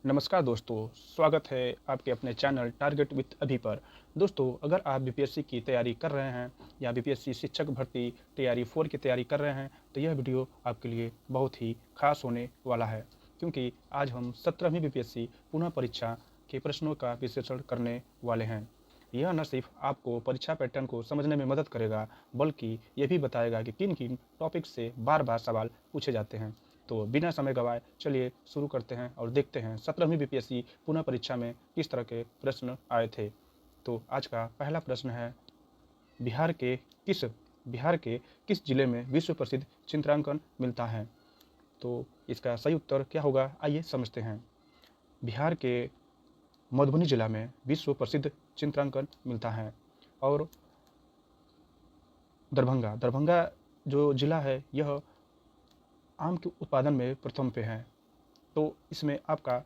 नमस्कार दोस्तों, स्वागत है आपके अपने चैनल टारगेट विथ अभी पर। दोस्तों, अगर आप बीपीएससी की तैयारी कर रहे हैं या बीपीएससी शिक्षक भर्ती तैयारी 4 की तैयारी कर रहे हैं, तो यह वीडियो आपके लिए बहुत ही खास होने वाला है, क्योंकि आज हम 17वीं बीपीएससी पुनः परीक्षा के प्रश्नों का विश्लेषण करने वाले हैं। यह न सिर्फ आपको परीक्षा पैटर्न को समझने में मदद करेगा, बल्कि ये भी बताएगा कि किन किन टॉपिक से बार बार सवाल पूछे जाते हैं। तो बिना समय गंवाए चलिए शुरू करते हैं और देखते हैं 17वीं बीपीएससी पुनः परीक्षा में किस तरह के प्रश्न आए थे। तो आज का पहला प्रश्न है, बिहार के बिहार के किस जिले में विश्व प्रसिद्ध चित्रांकन मिलता है? तो इसका सही उत्तर क्या होगा, आइए समझते हैं। बिहार के मधुबनी जिला में विश्व प्रसिद्ध चित्रांकन मिलता है। और दरभंगा जो जिला है, यह आम के उत्पादन में प्रथम पे है। तो इसमें आपका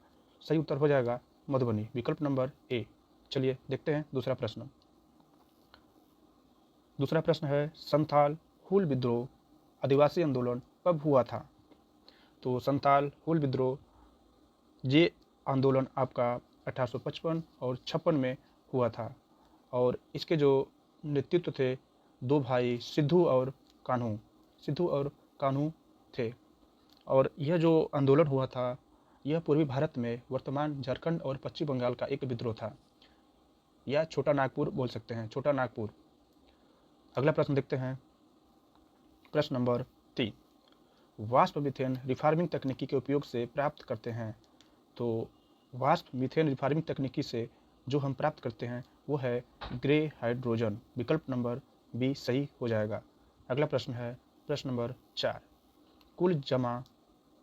सही उत्तर हो जाएगा मधुबनी, विकल्प नंबर ए। चलिए देखते हैं दूसरा प्रश्न। दूसरा प्रश्न है, संथाल हुल विद्रोह आदिवासी आंदोलन कब हुआ था? तो संथाल हुल विद्रोह ये आंदोलन आपका 1855 और 56 में हुआ था। और इसके जो नेतृत्व थे, दो भाई सिद्धू और कान्हू थे। और यह जो आंदोलन हुआ था, यह पूर्वी भारत में वर्तमान झारखंड और पश्चिम बंगाल का एक विद्रोह था, या छोटा नागपुर बोल सकते हैं, छोटा नागपुर। अगला प्रश्न देखते हैं, प्रश्न नंबर 3। वाष्प मीथेन रिफार्मिंग तकनीकी के उपयोग से प्राप्त करते हैं। तो वाष्प मीथेन रिफार्मिंग तकनीकी से जो हम प्राप्त करते हैं वो है ग्रे हाइड्रोजन, विकल्प नंबर बी सही हो जाएगा। अगला प्रश्न है प्रश्न नंबर 4।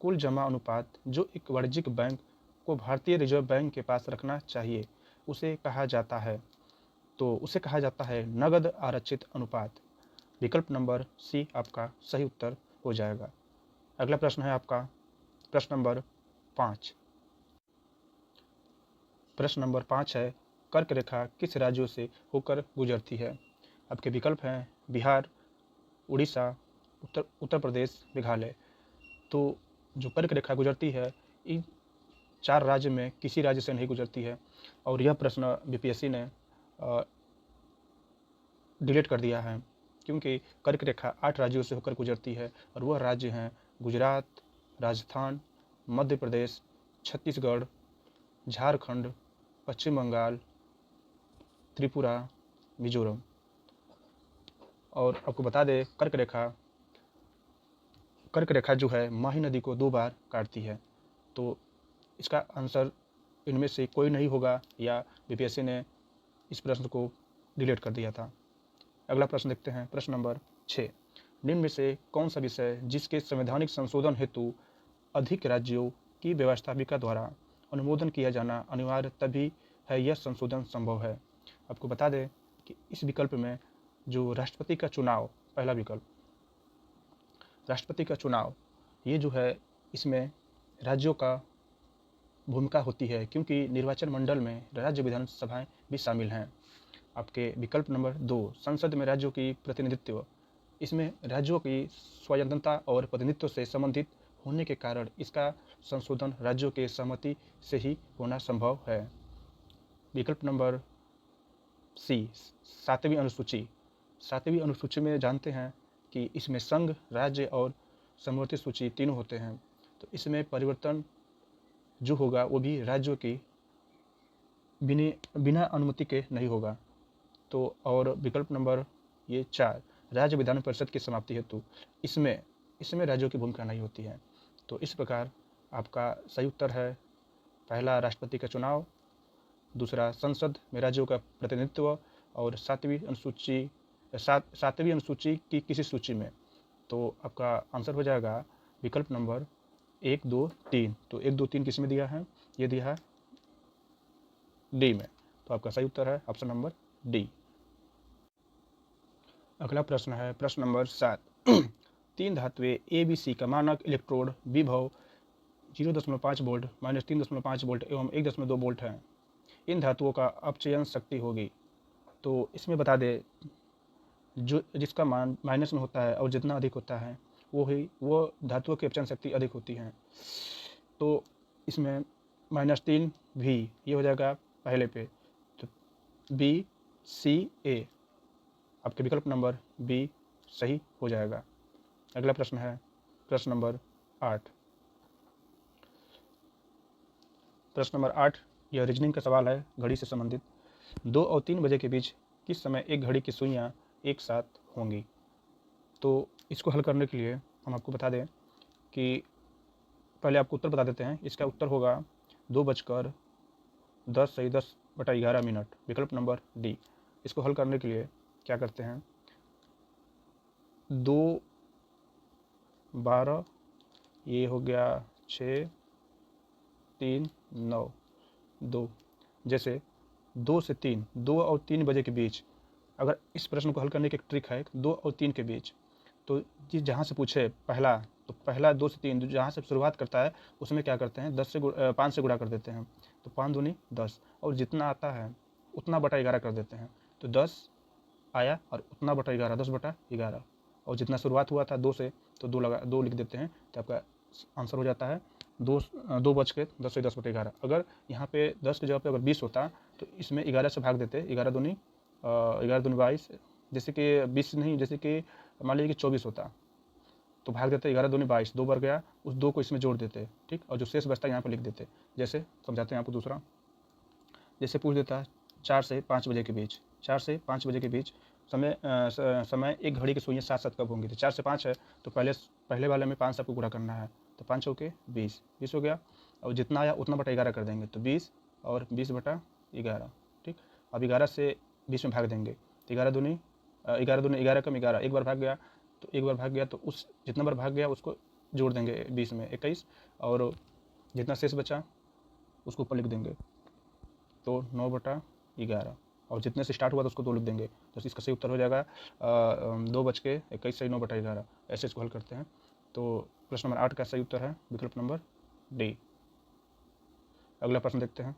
कुल जमा अनुपात जो एक वाणिज्यिक बैंक को भारतीय रिजर्व बैंक के पास रखना चाहिए, उसे कहा जाता है। तो उसे कहा जाता है नगद आरक्षित अनुपात, विकल्प नंबर सी आपका सही उत्तर हो जाएगा। अगला प्रश्न है आपका प्रश्न नंबर 5। प्रश्न नंबर 5 है, कर्क रेखा किस राज्यों से होकर गुजरती है? आपके विकल्प हैं बिहार, उड़ीसा, उत्तर प्रदेश, मेघालय। तो जो कर्क रेखा गुजरती है, इन 4 राज्य में किसी राज्य से नहीं गुजरती है। और यह प्रश्न बीपीएससी ने डिलीट कर दिया है, क्योंकि कर्क रेखा 8 राज्यों से होकर गुजरती है, और वह राज्य हैं गुजरात, राजस्थान, मध्य प्रदेश, छत्तीसगढ़, झारखंड, पश्चिम बंगाल, त्रिपुरा, मिजोरम। और आपको बता दें, कर्क रेखा जो है माही नदी को 2 बार काटती है। तो इसका आंसर इनमें से कोई नहीं होगा, या बीपीएससी ने इस प्रश्न को डिलीट कर दिया था। अगला प्रश्न देखते हैं, प्रश्न नंबर 6। निम्न में से कौन सा विषय जिसके संवैधानिक संशोधन हेतु अधिक राज्यों की व्यवस्थापिका द्वारा अनुमोदन किया जाना अनिवार्य तभी है यह संशोधन संभव है? आपको बता दें कि इस विकल्प में जो राष्ट्रपति का चुनाव, पहला विकल्प राष्ट्रपति का चुनाव, ये जो है इसमें राज्यों का भूमिका होती है, क्योंकि निर्वाचन मंडल में राज्य विधानसभाएं भी शामिल हैं। आपके विकल्प नंबर 2, संसद में राज्यों की प्रतिनिधित्व, इसमें राज्यों की स्वायत्तता और प्रतिनिधित्व से संबंधित होने के कारण इसका संशोधन राज्यों के सहमति से ही होना संभव है। विकल्प नंबर सी, 7वीं अनुसूची में जानते हैं कि इसमें संघ, राज्य और समवर्ती सूची तीनों होते हैं। तो इसमें परिवर्तन जो होगा वो भी राज्यों की बिना अनुमति के नहीं होगा। तो और विकल्प नंबर ये 4, राज्य विधान परिषद की समाप्ति हेतु, इसमें राज्यों की भूमिका नहीं होती है। तो इस प्रकार आपका सही उत्तर है पहला राष्ट्रपति का चुनाव, दूसरा संसद में राज्यों का प्रतिनिधित्व, और 7वीं अनुसूची की किसी सूची में। तो आपका आंसर हो जाएगा विकल्प नंबर 1, 2, 3। तो 1, 2, 3 किस में दिया है? ये दिया है डी में। तो आपका सही उत्तर है ऑप्शन नंबर डी। अगला प्रश्न है प्रश्न नंबर 7। 3 धातुएं ABC का मानक इलेक्ट्रोड विभव 0.5 वोल्ट, -3.5 वोल्ट एवं 1.2 वोल्ट है। इन धातुओं का अपचयन शक्ति होगी। तो इसमें बता दें, जो जिसका मान माइनस में होता है और जितना अधिक होता है वो धातुओं की अपचयन शक्ति अधिक होती है। तो इसमें -3 V ये हो जाएगा पहले पे, तो BCA आपके विकल्प नंबर बी सही हो जाएगा। अगला प्रश्न है प्रश्न नंबर 8। प्रश्न नंबर 8 यह रीजनिंग का सवाल है, घड़ी से संबंधित। 2 और 3 बजे के बीच किस समय एक घड़ी की सुइयां एक साथ होंगी? तो इसको हल करने के लिए हम आपको बता दें कि पहले आपको उत्तर बता देते हैं। इसका उत्तर होगा 2:10 सही 10/11 विकल्प नंबर डी। इसको हल करने के लिए क्या करते हैं, 2 12 ये हो गया 6 3 9 2, जैसे 2 से 3, 2 और 3 बजे के बीच, अगर इस प्रश्न को हल करने की एक ट्रिक है 2 और 3 के बीच, तो जिस जहाँ से पूछे पहला, तो पहला 2 से 3 जहाँ से शुरुआत करता है उसमें क्या करते हैं 5 से गुणा कर देते हैं, तो 5 दूनी 10 और जितना आता है उतना बटा 11 कर देते हैं, तो 10 आया और उतना बटा 11 10/11, और जितना शुरुआत हुआ था 2 से, तो 2 लिख देते हैं, तो आपका आंसर हो जाता है 2 बज के 10 से 10/11। अगर यहाँ पे 10 की जगह पे अगर 20 होता तो इसमें 11 से भाग देते, 11 दूनी 22, जैसे कि 20 नहीं, जैसे कि मान लीजिए कि 24 होता तो भाग देते 11 दूनी 22, 2 बढ़ गया, उस 2 को इसमें जोड़ देते, ठीक, और जो शेष बचता है यहाँ पर लिख देते। जैसे समझाते हैं आपको दूसरा, जैसे पूछ देता है 4 से 5 बजे के बीच, 4 से 5 बजे के बीच समय एक घड़ी की सुइयां साथ साथ कब होंगी? तो 4 से 5 है, तो पहले वाले में 5 से आपको गुणा करना है, तो 5 चौके 20 हो गया, और जितना आया उतना बटा 11 कर देंगे, तो 20 और 20/11, ठीक। अब 11 से 20 में भाग देंगे, तो 11 दूनी 11 कम 11, एक बार भाग गया, तो एक बार भाग गया तो उस जितना बार भाग गया उसको जोड़ देंगे 20 में 21, और जितना शेष बचा उसको ऊपर लिख देंगे, तो 9/11, और जितने से स्टार्ट हुआ तो उसको 2 लिख देंगे, तो इसका सही उत्तर हो जाएगा 2:21 सही 9/11। ऐसे इसको हल करते हैं। तो प्रश्न नंबर 8 का सही उत्तर है विकल्प नंबर डी। अगला प्रश्न देखते हैं,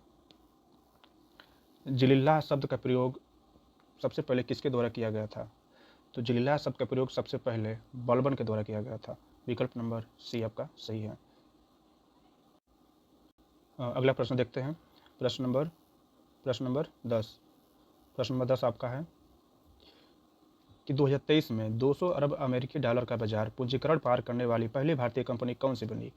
जिलिल्लाह शब्द का प्रयोग सबसे पहले किसके द्वारा किया गया था? तो जिलिल्लाह शब्द का प्रयोग सबसे पहले बलबन के द्वारा किया गया था, विकल्प नंबर सी आपका सही है। अगला प्रश्न देखते हैं, प्रश्न नंबर 10। प्रश्न नंबर 10 आपका है कि 2023 में 200 अरब अमेरिकी डॉलर का बाजार पूंजीकरण पार करने वाली पहली भारतीय कंपनी कौन सी बनी?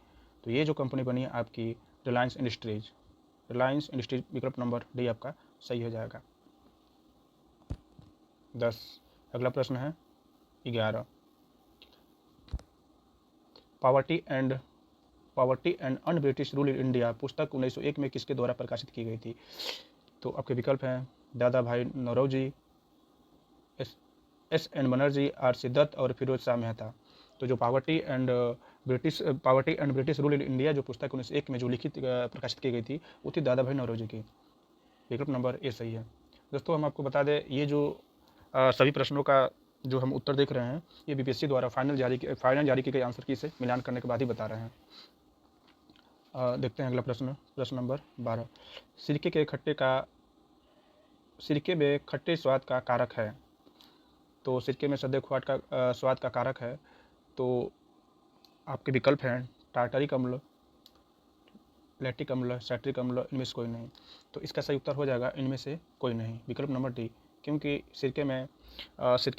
तो ये जो कंपनी बनी है आपकी रिलायंस इंडस्ट्रीज, विकल्प नंबर डी आपका सही हो जाएगा। 10। अगला प्रश्न है 11, poverty and un British rule in India पुस्तक 1901 में किसके द्वारा प्रकाशित की गई थी? तो आपके विकल्प हैं Dadabhai Naoroji, S N Banerjee, आर.सी. दत्त और फिरोज शाह मेहता। तो जो poverty and British rule in India जो पुस्तक 1901 में जो लिखित प्रकाशित की गई थी वो थी दादा भाई नौरोजी की, विकल्प नंबर ए सही है। दोस्तों हम आपको बता दें ये जो सभी प्रश्नों का जो हम उत्तर देख रहे हैं ये बीपीएससी द्वारा फाइनल जारी की गई आंसर की से मिलान करने के बाद ही बता रहे हैं। देखते हैं अगला प्रश्न नंबर 12, सिरके में खट्टे स्वाद का कारक है। तो सिरके में सदे खुआट का स्वाद का कारक है, तो आपके विकल्प हैं टार्टरिक अम्ल, लैक्टिक अम्ल, सैट्रिक अम्ल, इनमें से कोई नहीं। तो इसका सही उत्तर हो जाएगा इनमें से कोई नहीं, विकल्प नंबर डी, क्योंकि सिरके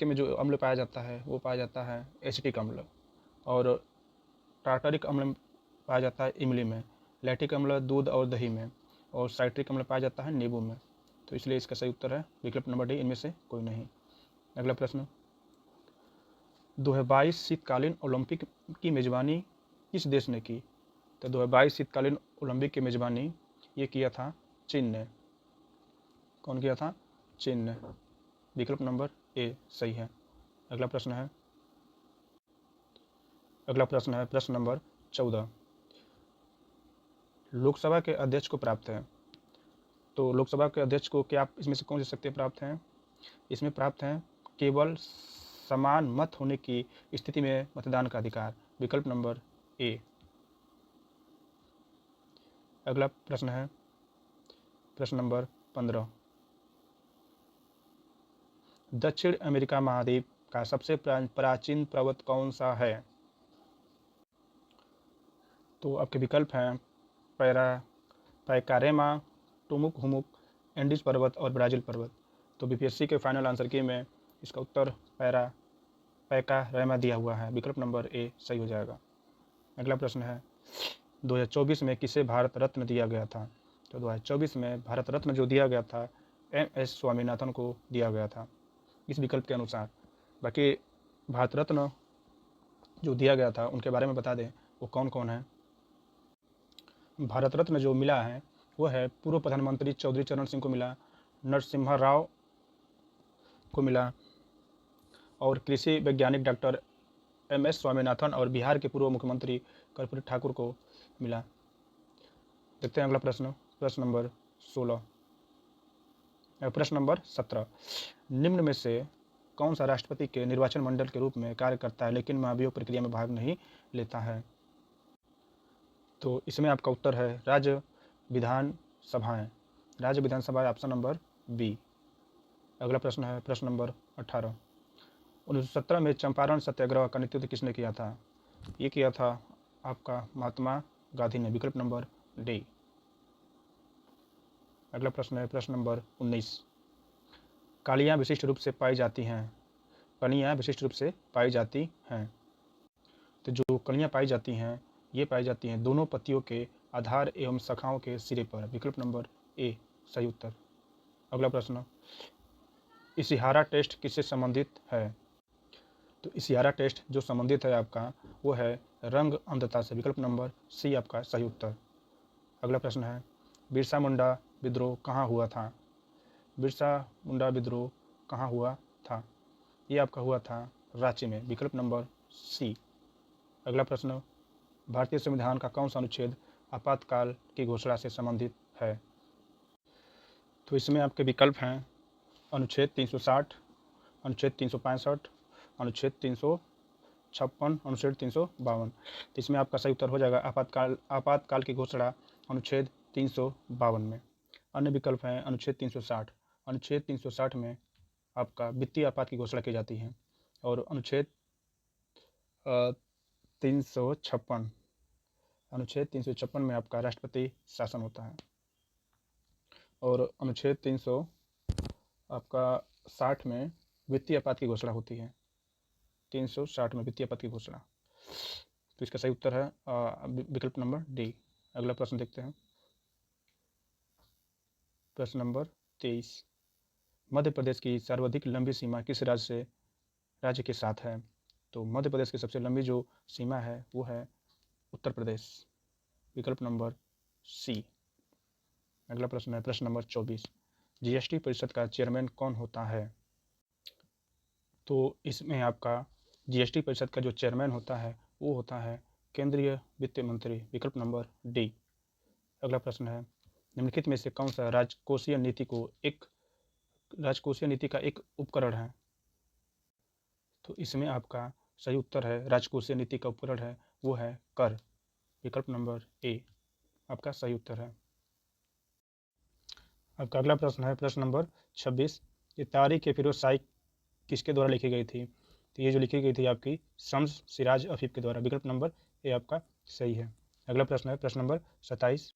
में जो अम्ल पाया जाता है वो पाया जाता है एसिटिक अम्ल, और टार्टरिक अम्ल पाया जाता है इमली में, लैक्टिक अम्ल दूध और दही में, और साइट्रिक अम्ल पाया जाता है नींबू में। तो इसलिए इसका सही उत्तर है विकल्प नंबर डी, इनमें से कोई नहीं। अगला प्रश्न, 2022 शीतकालीन ओलंपिक की मेज़बानी किस देश ने की? तो 2022 शीतकालीन ओलंपिक की मेज़बानी ये किया था चीन ने। कौन किया था? चीन ने, विकल्प नंबर ए सही है। अगला प्रश्न है प्रश्न नंबर 14, लोकसभा के अध्यक्ष को प्राप्त है। तो लोकसभा के अध्यक्ष को क्या इसमें से कौन सी शक्तियाँ प्राप्त हैं? इसमें प्राप्त हैं केवल समान मत होने की स्थिति में मतदान का अधिकार, विकल्प नंबर ए। अगला प्रश्न है प्रश्न नंबर 15, दक्षिण अमेरिका महाद्वीप का सबसे प्राचीन पर्वत कौन सा है? तो आपके विकल्प हैं पैकारेमा, टुमुक हुमुक, एंडीज पर्वत और ब्राज़ील पर्वत। तो बीपीएससी के फाइनल आंसर की में इसका उत्तर पैकारेमा दिया हुआ है। विकल्प नंबर ए सही हो जाएगा। अगला प्रश्न है 2024 में किसे भारत रत्न दिया गया था? तो 2024 में भारत रत्न जो दिया गया था एम.एस. स्वामीनाथन को दिया गया था इस विकल्प के अनुसार। बाकी भारत रत्न जो दिया गया था उनके बारे में बता दें वो कौन कौन है। भारत रत्न जो मिला है वो है पूर्व प्रधानमंत्री चौधरी चरण सिंह को मिला, नरसिम्हा राव को मिला और कृषि वैज्ञानिक डॉक्टर एम.एस. स्वामीनाथन और बिहार के पूर्व मुख्यमंत्री कर्पूरी ठाकुर को मिला। देखते हैं अगला प्रश्न, प्रश्न नंबर 17। निम्न में से कौन सा राष्ट्रपति के निर्वाचन मंडल के रूप में कार्य करता है लेकिन महाभियोग प्रक्रिया में भाग नहीं लेता है? तो इसमें आपका उत्तर है राज्य विधानसभाएं। राज्य विधानसभा ऑप्शन नंबर बी। अगला प्रश्न है प्रश्न नंबर 18। 1917 में चंपारण सत्याग्रह का नेतृत्व किसने किया था? ये किया था आपका महात्मा गांधी ने। विकल्प नंबर डी। अगला प्रश्न है प्रश्न नंबर 19। कालियाँ विशिष्ट रूप से पाई जाती हैं। कलियाँ विशिष्ट रूप से पाई जाती हैं। तो जो कलियाँ पाई जाती हैं ये पाई जाती हैं दोनों पत्तियों के आधार एवं शाखाओं के सिरे पर। विकल्प नंबर ए सही उत्तर। अगला प्रश्न, इशिहारा टेस्ट किससे संबंधित है? तो इशिहारा टेस्ट जो संबंधित है आपका वो है रंग अंधता से। विकल्प नंबर सी आपका सही उत्तर। अगला प्रश्न है बिरसा मुंडा विद्रोह कहाँ हुआ था? बिरसा मुंडा विद्रोह कहाँ हुआ था? ये आपका हुआ था रांची में। विकल्प नंबर सी। अगला प्रश्न, भारतीय संविधान का कौन सा अनुच्छेद आपातकाल की घोषणा से संबंधित है? तो इसमें आपके विकल्प हैं अनुच्छेद 360, अनुच्छेद 365, अनुच्छेद 356, अनुच्छेद 352। तो इसमें आपका सही उत्तर हो जाएगा आपातकाल की घोषणा अनुच्छेद 352 में। अन्य विकल्प हैं अनुच्छेद 360। अनुच्छेद 360 में आपका वित्तीय आपात की घोषणा की जाती है और अनुच्छेद 356 में आपका राष्ट्रपति शासन होता है और अनुच्छेद 360 में वित्तीय आपात की घोषणा होती है। 360 में वित्तीय आपात की घोषणा। तो इसका सही उत्तर है विकल्प नंबर डी। अगला प्रश्न देखते हैं प्रश्न नंबर 23। मध्य प्रदेश की सर्वाधिक लंबी सीमा किस राज्य के साथ है? तो मध्य प्रदेश की सबसे लंबी जो सीमा है वो है उत्तर प्रदेश। विकल्प नंबर सी। अगला प्रश्न है प्रश्न नंबर 24। जीएसटी परिषद का चेयरमैन कौन होता है? तो इसमें आपका जीएसटी परिषद का जो चेयरमैन होता है वो होता है केंद्रीय वित्त मंत्री। विकल्प नंबर डी। अगला प्रश्न है निम्नलिखित में से कौन सा राजकोषीय नीति का एक उपकरण है? तो इसमें आपका सही उत्तर है राजकोषीय नीति का उपकरण है वो है कर। विकल्प नंबर ए आपका सही उत्तर है। आपका अगला प्रश्न है प्रश्न नंबर 26। ये तारीख ए फिरोज शाही किसके द्वारा लिखी गई थी? तो ये जो लिखी गई थी आपकी शम्स सिराज अफीफ के द्वारा। विकल्प नंबर ए आपका सही है। अगला प्रश्न है प्रश्न नंबर 27।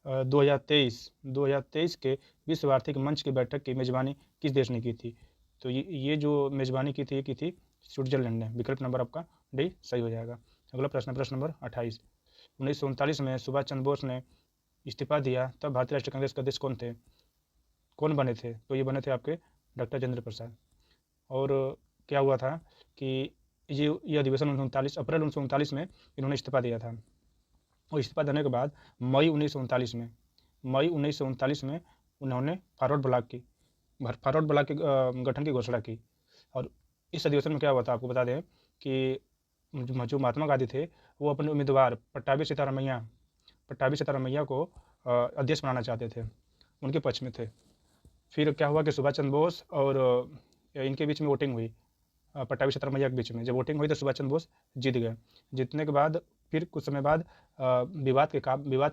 2023 के विश्व आर्थिक मंच की बैठक की मेजबानी किस देश ने की थी? तो ये जो मेजबानी की थी स्विट्जरलैंड ने। विकल्प नंबर आपका डी सही हो जाएगा। अगला प्रश्न प्रश्न नंबर 28। 1939 में सुभाष चंद्र बोस ने इस्तीफा दिया तब भारतीय राष्ट्रीय कांग्रेस के अध्यक्ष कौन बने थे? तो ये बने थे आपके डॉक्टर राजेंद्र प्रसाद। और क्या हुआ था कि ये अधिवेशन 1939 अप्रैल 1939 में इन्होंने इस्तीफा दिया था और इस्तीफा देने के बाद मई 1939 में उन्होंने फॉरवर्ड ब्लॉक के गठन की घोषणा की। और इस अधिवेशन में क्या हुआ था आपको बता दें कि जो महात्मा गांधी थे वो अपने उम्मीदवार पट्टाभी सीतारामैया को अध्यक्ष बनाना चाहते थे, उनके पक्ष में थे। फिर क्या हुआ कि सुभाष चंद्र बोस और इनके बीच में वोटिंग हुई, पट्टाभी सीतारामैया के बीच में जब वोटिंग हुई तो सुभाष चंद्र बोस जीत गए। जीतने के बाद फिर कुछ समय बाद विवाद के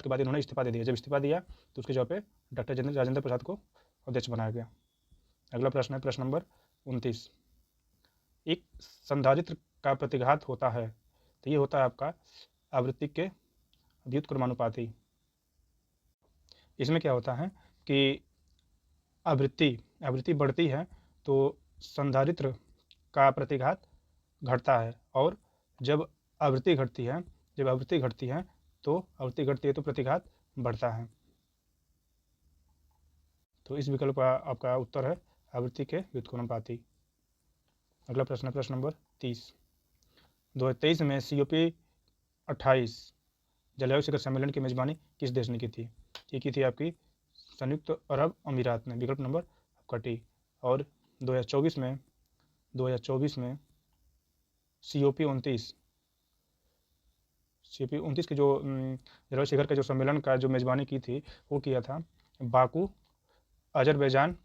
बाद इन्होंने इस्तीफा दे दिया। जब इस्तीफा दिया तो उसकी जगह पे डॉक्टर राजेंद्र प्रसाद को अध्यक्ष बनाया गया। अगला प्रश्न है प्रश्न नंबर 29। एक संधारित्र का प्रतिघात होता है तो ये होता है आपका आवृत्ति के व्युत्क्रमानुपाती। इसमें क्या होता है कि आवृत्ति बढ़ती है तो संधारित्र का प्रतिघात घटता है, और जब आवृत्ति घटती है तो प्रतिघात बढ़ता है। तो इस विकल्प का आपका उत्तर है आवृत्ति के व्युत्क्रमानुपाती। अगला प्रश्न है प्रश्न नंबर 30। 2023 में COP28 जलवायु शिखर सम्मेलन की मेजबानी किस देश ने की थी? ये की थी आपकी संयुक्त अरब अमीरात ने, विकल्प नंबर आपका टी। और 2024 में COP29 के जो जलवायु शिखर के जो सम्मेलन का जो मेजबानी की थी वो किया था बाकू अजरबैजान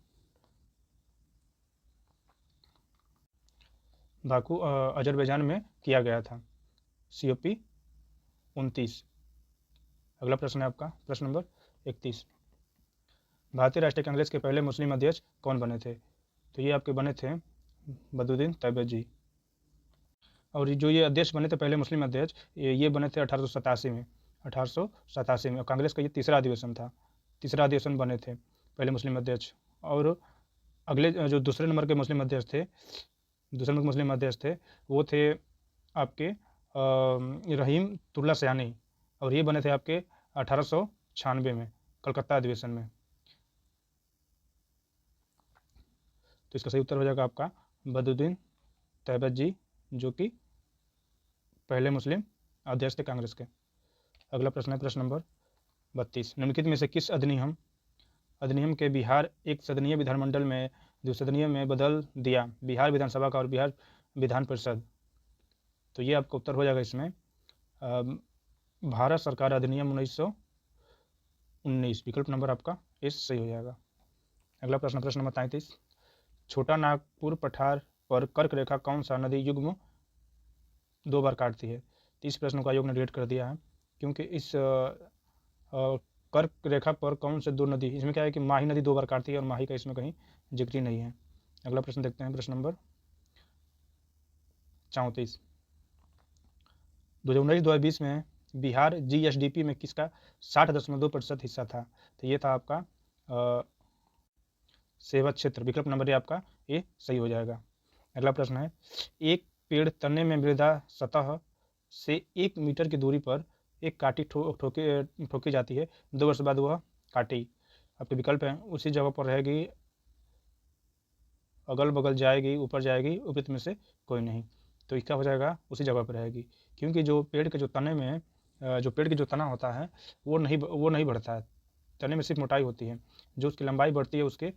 में किया गया था, COP29। अगला प्रश्न है आपका प्रश्न नंबर 31। भारतीय राष्ट्रीय कांग्रेस के पहले मुस्लिम अध्यक्ष कौन बने थे? तो ये आपके बने थे बदरुद्दीन तैयब जी। और जो ये अध्यक्ष बने थे पहले मुस्लिम अध्यक्ष, ये बने थे 1887 में। और कांग्रेस का ये तीसरा अधिवेशन बने थे पहले मुस्लिम अध्यक्ष। और अगले जो दूसरे नंबर के मुस्लिम अध्यक्ष थे वो थे आपके रहीम तुल्ला सयानी, और ये बने थे आपके 1896 में कलकत्ता अधिवेशन में। तो इसका सही उत्तर हो जाएगा आपका बदरुद्दीन तैयब जी, जो कि पहले मुस्लिम अध्यक्ष थे कांग्रेस के। अगला प्रश्न है प्रश्न नंबर 32। निम्नलिखित में से किस अधिनियम के बिहार एक सदनीय विधानमंडल में द्विसदनीय में बदल दिया? बिहार विधानसभा का और बिहार विधान परिषद। तो ये आपका उत्तर हो जाएगा इसमें भारत सरकार अधिनियम 1919, विकल्प नंबर आपका इस सही हो जाएगा। अगला प्रश्न नंबर 33। छोटा नागपुर पठार पर कर्क रेखा कौन सा नदी युग्म 2 बार काटती है? तो इस प्रश्न को आयोग ने डिलीट कर दिया है, क्योंकि इस कर्क रेखा पर कौन से 2 नदी, इसमें क्या है कि माही नदी 2 बार काटती है और माही का इसमें कहीं जिक्र नहीं है। अगला प्रश्न देखते हैं प्रश्न नंबर 34। 2019-2020 में बिहार GSDP में किसका 60.2% हिस्सा था? तो ये था आपका सेवा क्षेत्र, विकल्प नंबर आपका ये सही हो जाएगा। अगला प्रश्न है एक पेड़ तने में मृदा सतह से 1 मीटर की दूरी पर एक काटी ठोकी जाती है, 2 वर्ष बाद वह काटी आपके विकल्प हैं उसी जगह पर रहेगी, अगल बगल जाएगी, ऊपर जाएगी, उपयुक्त में से कोई नहीं। तो इसका हो जाएगा उसी जगह पर रहेगी, क्योंकि जो पेड़ के जो तने में जो पेड़ की जो तना होता है वो नहीं बढ़ता है। तने में सिर्फ मोटाई होती है, जो उसकी लंबाई बढ़ती है उसके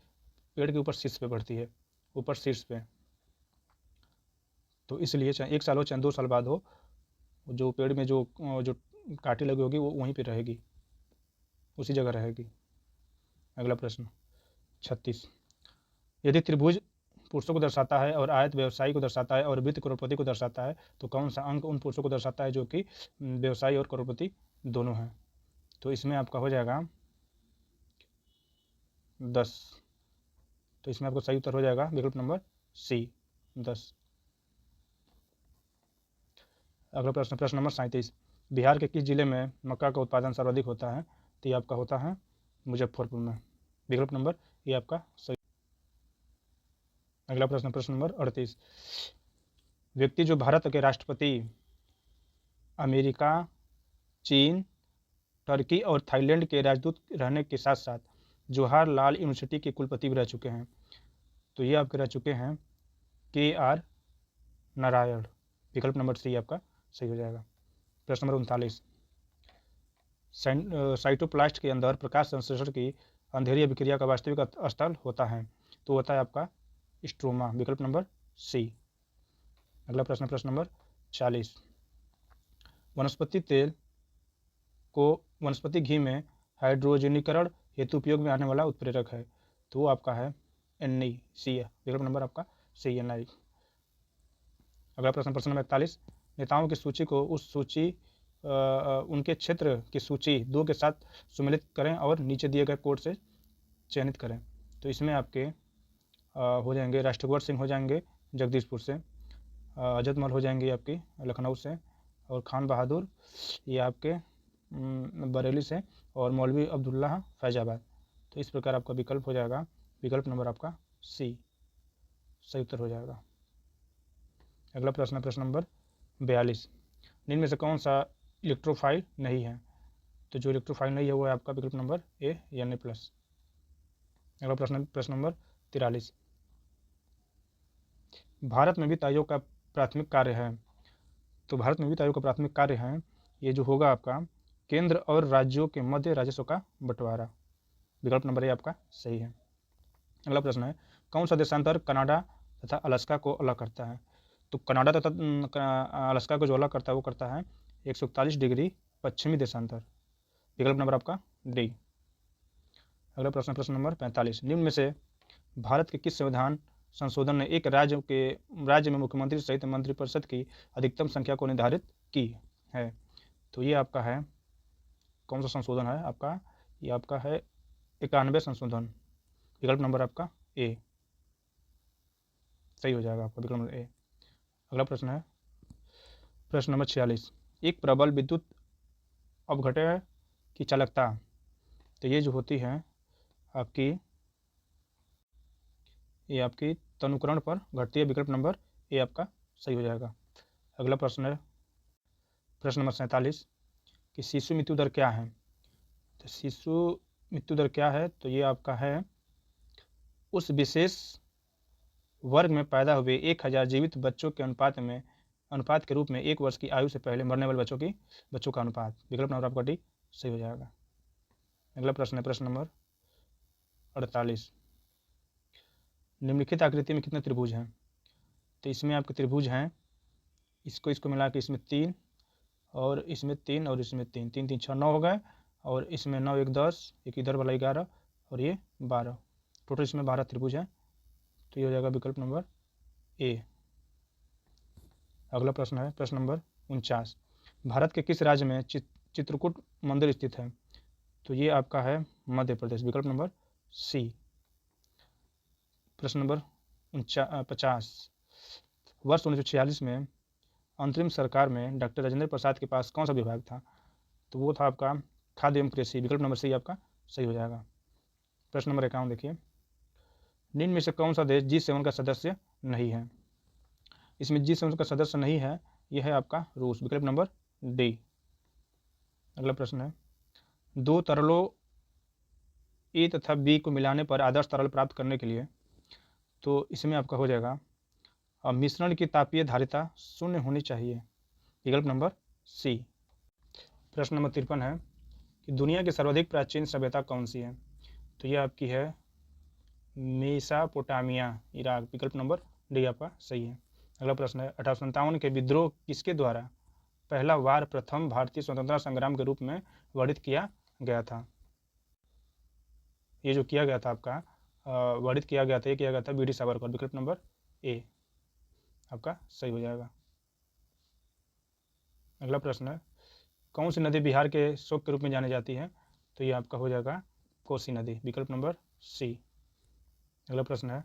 पेड़ के ऊपर शीर्ष पे बढ़ती है, ऊपर शीर्ष पे। तो इसलिए चाहे 1 साल हो चाहे 2 साल बाद हो, जो पेड़ में जो कांटे लगी होगी वो वहीं पे रहेगी, उसी जगह रहेगी। अगला प्रश्न 36। यदि त्रिभुज पुरुषों को दर्शाता है और आयत व्यवसायी को दर्शाता है और वृत्त करोड़पति को दर्शाता है, तो कौन सा अंक उन पुरुषों को दर्शाता है जो कि व्यवसायी और करोड़पति दोनों हैं? तो इसमें आपका हो जाएगा 10। तो इसमें आपका सही उत्तर हो जाएगा विकल्प नंबर सी 10। अगला प्रश्न नंबर 37। बिहार के किस जिले में मक्का का उत्पादन सर्वाधिक होता है? तो ये आपका होता है मुजफ्फरपुर में, विकल्प नंबर ये आपका सही। अगला प्रश्न नंबर 38। व्यक्ति जो भारत के राष्ट्रपति अमेरिका, चीन, टर्की और थाईलैंड के राजदूत रहने के साथ साथ जवाहरलाल यूनिवर्सिटी के कुलपति भी रह चुके हैं, तो ये आपके रह चुके हैं KR नारायण, विकल्प नंबर सी आपका सही हो जाएगा। प्रश्न नंबर 39। साइटोप्लास्ट के अंदर प्रकाश संश्लेषण की अंधेरी अभिक्रिया का वास्तविक स्थल होता है, तो होता है आपका स्ट्रोमा, विकल्प नंबर सी। अगला प्रश्न नंबर 40। वनस्पति तेल को वनस्पति घी में हाइड्रोजनीकरण हेतु उपयोग में आने वाला उत्प्रेरक है, तो वो आपका है NaCl, विकल्प नंबर आपका CNI। अगला प्रश्न नंबर 41। नेताओं की सूची को उनके क्षेत्र की सूची 2 के साथ सम्मिलित करें और नीचे दिए गए कोड से चयनित करें। तो इसमें आपके हो जाएंगे राष्ट्रकुंवर सिंह हो जाएंगे जगदीशपुर से, अजत महल हो जाएंगे आपकी लखनऊ से, और खान बहादुर ये आपके बरेली से, और मौलवी अब्दुल्ला फैजाबाद। तो इस प्रकार आपका विकल्प हो जाएगा, विकल्प नंबर आपका सी सही उत्तर हो जाएगा। अगला प्रश्न है प्रश्न नंबर 42, निम्न में से कौन सा इलेक्ट्रोफाइल नहीं है? तो जो इलेक्ट्रोफाइल नहीं है वो है आपका विकल्प नंबर ए Na+। अगला प्रश्न प्रश्न नंबर 43, भारत में वित्त आयोग का प्राथमिक कार्य है। तो भारत में वित्त आयोग का प्राथमिक कार्य है, ये जो होगा आपका केंद्र और राज्यों के मध्य राजस्व का बंटवारा। विकल्प नंबर ए आपका सही है। अगला प्रश्न है, कौन सा देशांतर कनाडा तथा अलास्का को अलग करता है? तो कनाडा तथा अलास्का को जो अलग करता है वो करता है 141 डिग्री पश्चिमी देशांतर। विकल्प नंबर आपका डी। अगला प्रश्न प्रश्न नंबर 45, निम्न में से भारत के किस संविधान संशोधन ने एक राज्य में मुख्यमंत्री सहित मंत्रिपरिषद की अधिकतम संख्या को निर्धारित की है? तो ये आपका है, कौन सा संशोधन है आपका? ये आपका है 91 संशोधन। विकल्प नंबर आपका ए सही हो जाएगा आपका, विकल्प नंबर ए। अगला प्रश्न है प्रश्न नंबर 46, एक प्रबल विद्युत अपघटन की चालकता, तो ये जो होती है आपकी, ये आपकी तनुकरण पर घटती है। विकल्प नंबर ए आपका सही हो जाएगा। अगला प्रश्न है प्रश्न नंबर 47 कि शिशु मृत्यु दर क्या है? तो शिशु मृत्यु दर क्या है? तो ये आपका है उस विशेष वर्ग में पैदा हुए 1000 जीवित बच्चों के अनुपात के रूप में 1 वर्ष की आयु से पहले मरने वाले बच्चों का अनुपात। विकल्प नंबर आपका डी सही हो जाएगा। अगला प्रश्न है प्रश्न नंबर 48, निम्नलिखित आकृति में कितने त्रिभुज हैं? तो इसमें आपके त्रिभुज हैं, इसको मिला के इसमें 3 और इसमें 3 और इसमें 3, 3 3 6 9 हो गए, और इसमें 9 1 10, एक इधर वाला 11 और ये 12, टोटल इसमें 12 त्रिभुज हैं। तो ये हो जाएगा विकल्प नंबर ए। अगला प्रश्न है प्रश्न नंबर 49, भारत के किस राज्य में चित्रकूट मंदिर स्थित है? तो ये आपका है मध्य प्रदेश। विकल्प नंबर सी। प्रश्न नंबर 50, वर्ष 1946 में अंतरिम सरकार में डॉक्टर राजेंद्र प्रसाद के पास कौन सा विभाग था? तो वो था आपका खाद्य एवं कृषि। विकल्प नंबर सी आपका सही हो जाएगा। प्रश्न नंबर 51 देखिए, निम्न में से कौन सा देश G7 का सदस्य नहीं है? इसमें G7 का सदस्य नहीं है, यह है आपका रूस। विकल्प नंबर डी। अगला प्रश्न है, दो तरलों ए तथा बी को मिलाने पर आदर्श तरल प्राप्त करने के लिए, तो इसमें आपका हो जाएगा मिश्रण की तापीय धारिता 0 होनी चाहिए। विकल्प नंबर सी। प्रश्न नंबर 53 है कि दुनिया की सर्वाधिक प्राचीन सभ्यता कौन सी है? तो यह आपकी है मेसोपोटामिया, इराक। विकल्प नंबर डी आपका सही है। अगला प्रश्न है 1857 के विद्रोह किसके द्वारा पहला वार प्रथम भारतीय स्वतंत्रता संग्राम के रूप में वर्णित किया गया था? ये जो किया गया था आपका वर्णित किया गया था, ये किया गया था बी.डी. सावरकर। विकल्प नंबर ए आपका सही हो जाएगा। अगला प्रश्न है, कौन सी नदी बिहार के शोक के रूप में जानी जाती है? तो ये आपका हो जाएगा कोसी नदी। विकल्प नंबर सी। अगला प्रश्न है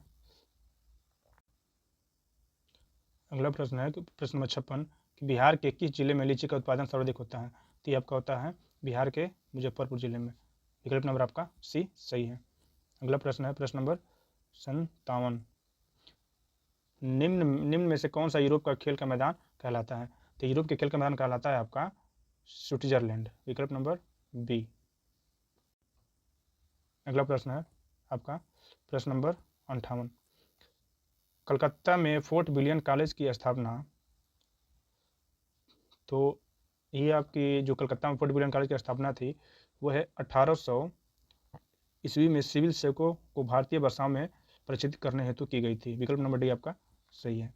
प्रश्न नंबर 56 कि बिहार के किस जिले में लीची का उत्पादन सर्वाधिक होता है? तो ये आपका होता है बिहार के मुजफ्फरपुर जिले में। विकल्प नंबर आपका सी सही है। अगला प्रश्न है प्रश्न नंबर 57, निम्न में से कौन सा यूरोप का खेल का मैदान कहलाता है? तो यूरोप के खेल का मैदान कहलाता है आपका स्विट्जरलैंड। विकल्प नंबर बी। अगला प्रश्न है आपका प्रश्न नंबर 58, कलकत्ता में फोर्ट विलियम कॉलेज की स्थापना, तो ये आपकी जो कलकत्ता में फोर्ट विलियम कॉलेज की स्थापना थी वो है 1800 ईस्वी में सिविल सेवकों को भारतीय भाषाओं में प्रशिक्षित करने हेतु की गई थी। विकल्प नंबर डी आपका सही है।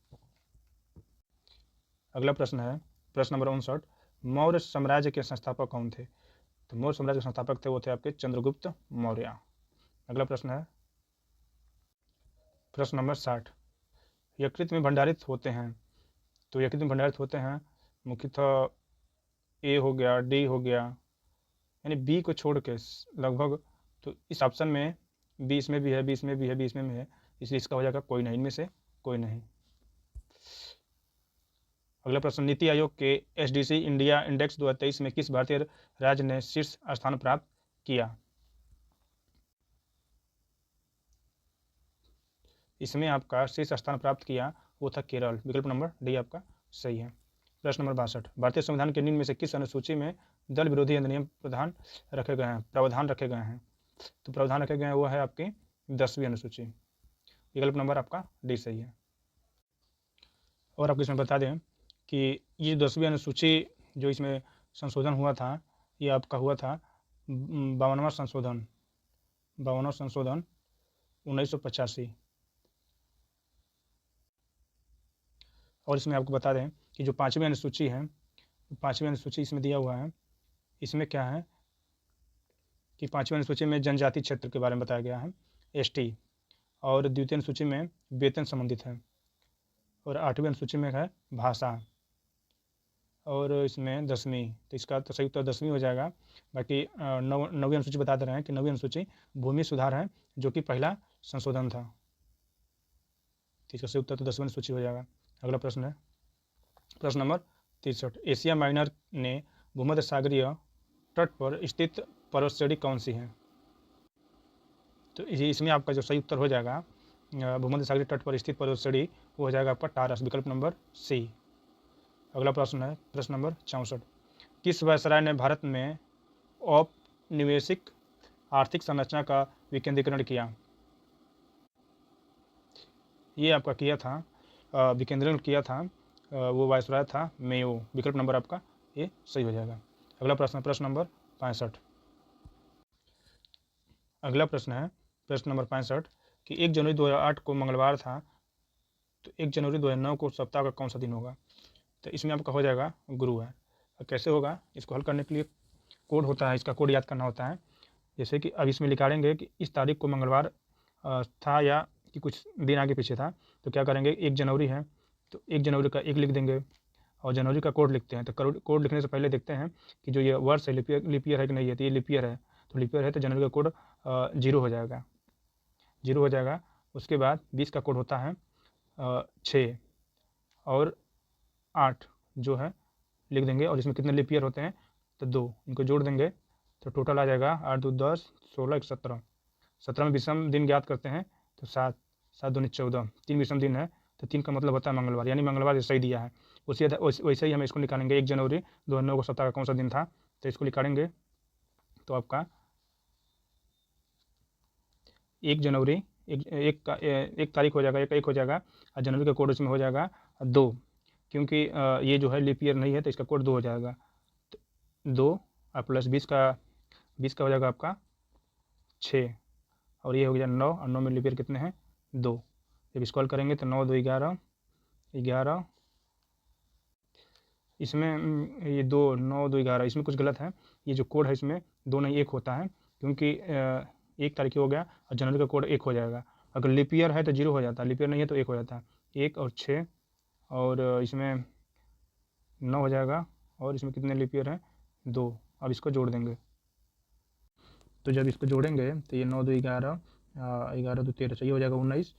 अगला प्रश्न है प्रश्न नंबर 59, मौर्य साम्राज्य के संस्थापक कौन थे? तो मौर्य साम्राज्य के संस्थापक थे वो थे आपके चंद्रगुप्त मौर्य। अगला प्रश्न है प्रश्न नंबर 60, यकृत में भंडारित होते हैं, तो यकृत में भंडारित होते हैं मुख्यतः ए हो गया, डी हो गया, यानी बी को छोड़ के लगभग, तो इस ऑप्शन में बी इसमें भी है, बी इसमें भी है, बी इसमें भी है, इसलिए इसका हो जाएगा कोई नहीं, इनमें से कोई नहीं। अगला प्रश्न, नीति आयोग के SDC इंडिया इंडेक्स 2023 में किस भारतीय राज्य ने शीर्ष स्थान प्राप्त किया। इसमें आपका शीर्ष स्थान प्राप्त किया वो था केरल। विकल्प नंबर डी आपका सही है। प्रश्न नंबर 62, भारतीय संविधान के निम्न में से किस अनुसूची में दल विरोधी अधिनियम प्रावधान रखे गए हैं? तो प्रावधान रखे गए हैं वो है आपकी 10वीं अनुसूची। विकल्प नंबर आपका डी सही है। और आपको इसमें बता दें कि ये 10वीं अनुसूची जो इसमें संशोधन हुआ था, ये आपका हुआ था 52वां संशोधन 1985। और इसमें आपको बता दें कि जो 5वीं अनुसूची है, 5वीं अनुसूची इसमें दिया हुआ है। इसमें क्या है कि 5वीं अनुसूची में जनजाति क्षेत्र के बारे में बताया गया है, एसटी, और द्वितीय अनुसूची में वेतन संबंधित है, और 8वीं अनुसूची में है भाषा, और इसमें 10वीं, तो इसका तो सही उत्तर 10वीं हो जाएगा। बाकी 9वीं अनुसूची बता दे रहे हैं कि 9वीं अनुसूची भूमि सुधार है, जो कि पहला संशोधन था। तो इसका सही उत्तर तो 10वीं अनुसूची हो जाएगा। अगला प्रश्न है प्रश्न नंबर 63, एशिया माइनर ने भूमध्य सागरीय तट पर स्थित पर्वतश्रेणी कौन सी है? तो इसमें आपका जो सही उत्तर हो जाएगा भूमध्य सागरीय तट पर स्थित पर्वतश्रेणी वो हो जाएगा आपका टारस। विकल्प नंबर सी। अगला प्रश्न है प्रश्न नंबर 64, किस वायसराय ने भारत में औपनिवेशिक आर्थिक संरचना का विकेंद्रीकरण किया? ये आपका किया था विकेंद्रीकरण किया था वो वायसराय था मेयो। विकल्प नंबर आपका ये सही हो जाएगा। अगला प्रश्न प्रश्न नंबर 65। अगला प्रश्न है प्रश्न नंबर 65 कि 1 जनवरी 2008 को मंगलवार था, तो 1 जनवरी 2009 को सप्ताह का कौन सा दिन होगा? तो इसमें आपका हो जाएगा गुरुवार। कैसे होगा? इसको हल करने के लिए कोड होता है, इसका कोड याद करना होता है। जैसे कि अब इसमें लिखाएंगे कि इस तारीख को मंगलवार था या कि कुछ दिन आगे पीछे था, तो क्या करेंगे 1 जनवरी है तो 1 जनवरी का 1 लिख देंगे और जनवरी का कोड लिखते हैं। तो कोड लिखने से पहले देखते हैं कि जो ये वर्ष है लिप ईयर है कि नहीं है। तो ये लिप ईयर है, तो लिप ईयर है तो जनवरी का कोड 0 हो जाएगा, 0 हो जाएगा। उसके बाद 20 का कोड होता है 6 और 8 जो है लिख देंगे, और इसमें कितने लिप ईयर होते हैं तो 2, इनको जोड़ देंगे तो टोटल आ जाएगा 8 2 10 16 17। 17 में विषम दिन ज्ञात करते हैं तो 7 7 दूनी 14, 3 विषम दिन है तो 3 का मतलब होता है मंगलवार, यानी मंगलवार ये सही दिया है। वैसे ही हम इसको निकालेंगे 1 जनवरी 2009 को सप्ताह का कौन सा दिन था, तो इसको निकालेंगे तो आपका 1 जनवरी एक तारीख हो जाएगा, एक हो जाएगा, और जनवरी का कोड इसमें हो जाएगा 2, क्योंकि ये जो है लीप ईयर नहीं है तो इसका कोड 2 हो जाएगा। तो 2 और प्लस 20 का हो जाएगा आपका 6, और ये हो गया 9, और 9 में लीप ईयर कितने हैं 2। जब इसको हल करेंगे तो 9 2 11, इसमें ये 2 9 2 11, इसमें कुछ गलत है। ये जो कोड है इसमें 2 नहीं 1 होता है, क्योंकि 1 तारीख हो गया और जनवरी का कोड 1 हो जाएगा। अगर लीप ईयर है तो 0 हो जाता है, लीप ईयर नहीं है तो 1 हो जाता है। 1 और 6 और इसमें 9 हो जाएगा, और इसमें कितने लीप ईयर हैं 2। अब इसको जोड़ देंगे, तो जब इसको जोड़ेंगे तो ये 9 2 11 11 2 13, ये हो जाएगा 19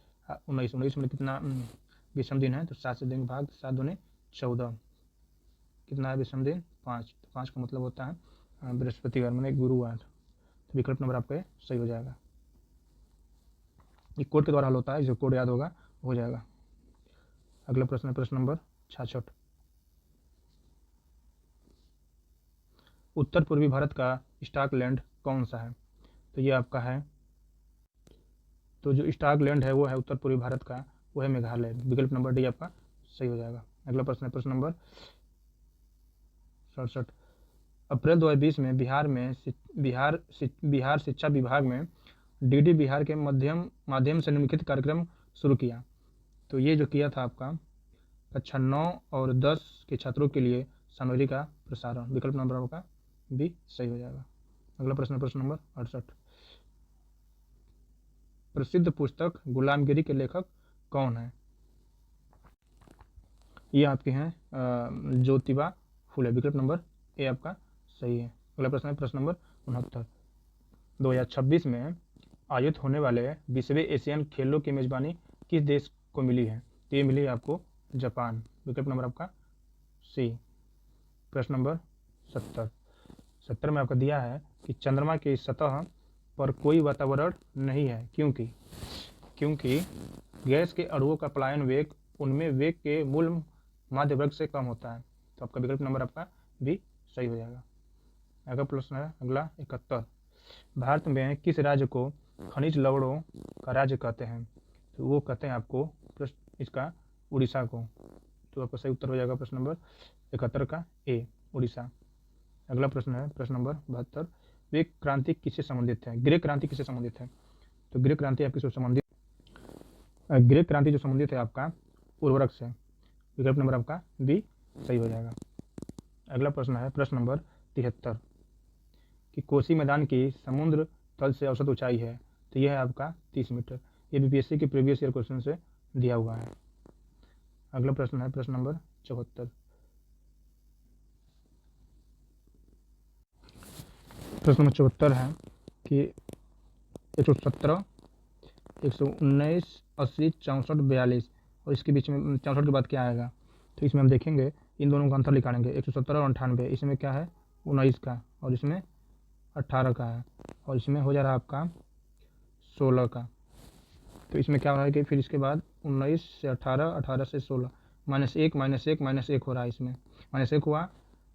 19 19 में कितना विषम दिन है तो 7 से देंगे भाग, 7 दूनी 14, कितना है विषम दिन 5, तो 5 का मतलब होता है बृहस्पतिवार मैंने गुरुवार। तो विकल्प नंबर आपका सही हो जाएगा। ये कोड के द्वारा हल होता है, जो कोड याद होगा हो जाएगा। अगला प्रश्न है प्रश्न नंबर 66, उत्तर पूर्वी भारत का स्कॉटलैंड कौन सा है? तो ये आपका है, तो जो स्कॉटलैंड है वो है उत्तर पूर्वी भारत का, वो है मेघालय। विकल्प नंबर डी आपका सही हो जाएगा। अगला प्रश्न है प्रश्न नंबर 67, अप्रैल 2020 में बिहार शिक्षा विभाग में डीडी बिहार के माध्यम से निम्नलिखित कार्यक्रम शुरू किया। तो ये जो किया था आपका कक्षा 9 और 10 के छात्रों के लिए सामग्री का प्रसारण। विकल्प नंबर आपका बी सही हो जाएगा। अगला प्रश्न प्रश्न नंबर 68, प्रसिद्ध पुस्तक गुलामगिरी के लेखक कौन है? ये आपके हैं ज्योतिबा फुले। विकल्प नंबर ए आपका सही है। अगला प्रश्न है प्रश्न नंबर 69, 2026 में आयोजित होने वाले 20वें एशियन खेलों की मेजबानी किस देश को मिली है? तो ये मिली आपको जापान। विकल्प नंबर आपका सी। प्रश्न नंबर 70 में आपका दिया है कि चंद्रमा की सतह पर कोई वातावरण नहीं है, क्योंकि गैस के अणुओं का पलायन वेग उनमें वेग के मूल माध्य वर्ग से कम होता है। तो आपका विकल्प नंबर आपका बी सही हो जाएगा। अगला प्रश्न है अगला 71। भारत में किस राज्य को खनिज लवणों का राज्य कहते हैं? तो वो कहते हैं आपको प्रश्न इसका उड़ीसा को। तो आपका सही उत्तर हो जाएगा प्रश्न नंबर 71 का ए, उड़ीसा। अगला प्रश्न है प्रश्न नंबर 72। वे क्रांति किससे संबंधित है? ग्रे क्रांति किससे संबंधित है? तो ग्रे क्रांति आपकी ग्रे क्रांति जो संबंधित है आपका उर्वरक से। विकल्प नंबर आपका बी सही हो जाएगा। अगला प्रश्न है प्रश्न नंबर 73 कि कोसी मैदान की समुद्र तल से औसत ऊंचाई है। तो यह है आपका 30 मीटर। ये बीपीएससी के प्रीवियस ईयर क्वेश्चन से दिया हुआ है। अगला प्रश्न है प्रश्न नंबर 74। प्रश्न नंबर 74 है कि 117, 119, 80, 64, 42 और इसके बीच में 64 के बाद क्या आएगा? तो इसमें हम देखेंगे इन दोनों का अंतर निकालेंगे। 117 और 98, इसमें क्या है 19 का और इसमें 18 का है और इसमें हो जा रहा है आपका 16 का। तो इसमें क्या हो रहा है कि फिर इसके बाद 19 से 18, 18 से 16, -1 -1 -1 हो रहा है। इसमें -1 हुआ,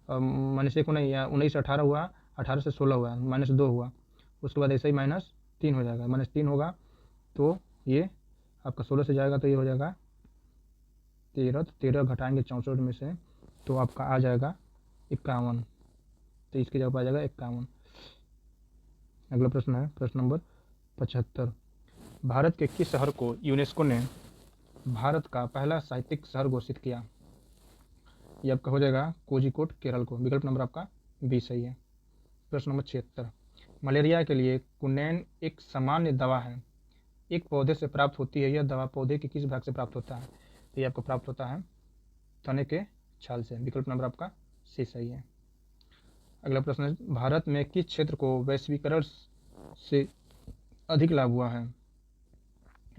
-1 नहीं या 19 से 18 हुआ, 18 से 16 हुआ, -2 हुआ। उसके बाद ऐसे ही -3 हो जाएगा, -3 होगा तो ये आपका 16 से जाएगा तो ये हो जाएगा 13, 13 घटाएंगे 64 में से तो आपका आ जाएगा 51। तो इसकी जगह आ जाएगा 51। अगला प्रश्न है प्रश्न नंबर 75। भारत के किस शहर को यूनेस्को ने भारत का पहला साहित्यिक शहर घोषित किया? ये आपका हो जाएगा कोझिकोड, केरल को। विकल्प नंबर आपका बी सही है। प्रश्न नंबर 76। मलेरिया के लिए क्विनैन एक सामान्य दवा है, एक पौधे से प्राप्त होती है। यह दवा पौधे के किस भाग से प्राप्त होता है? तो ये आपको प्राप्त होता है तने के छाल से। विकल्प नंबर आपका सी सही है। अगला प्रश्न है भारत में किस क्षेत्र को वैश्वीकरण से अधिक लाभ हुआ है?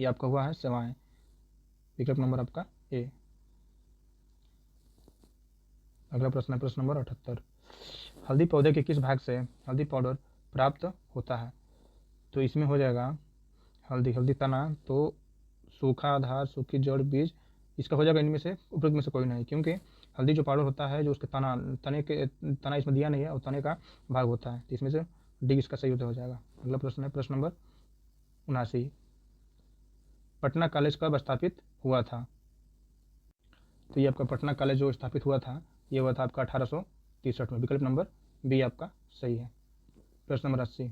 ये आपका हुआ है सेवाएं। विकल्प नंबर आपका ए। अगला प्रश्न है प्रश्न नंबर 78। हल्दी पौधे के किस भाग से हल्दी पाउडर प्राप्त होता है? तो इसमें हो जाएगा हल्दी तना, तो सूखा आधार, सूखी जड़, बीज, इसका हो जाएगा इनमें से उपरोक्त में से कोई नहीं, क्योंकि हल्दी जो पाउडर होता है जो उसके तना इसमें दिया नहीं है और तने का भाग होता है। तो इसमें से डी इसका सही उत्तर हो जाएगा। अगला प्रश्न है प्रश्न नंबर 79। पटना कॉलेज कब स्थापित हुआ था? तो ये आपका पटना कॉलेज जो स्थापित हुआ था ये हुआ था आपका 1863 में। विकल्प नंबर बी आपका सही है। प्रश्न नंबर 80।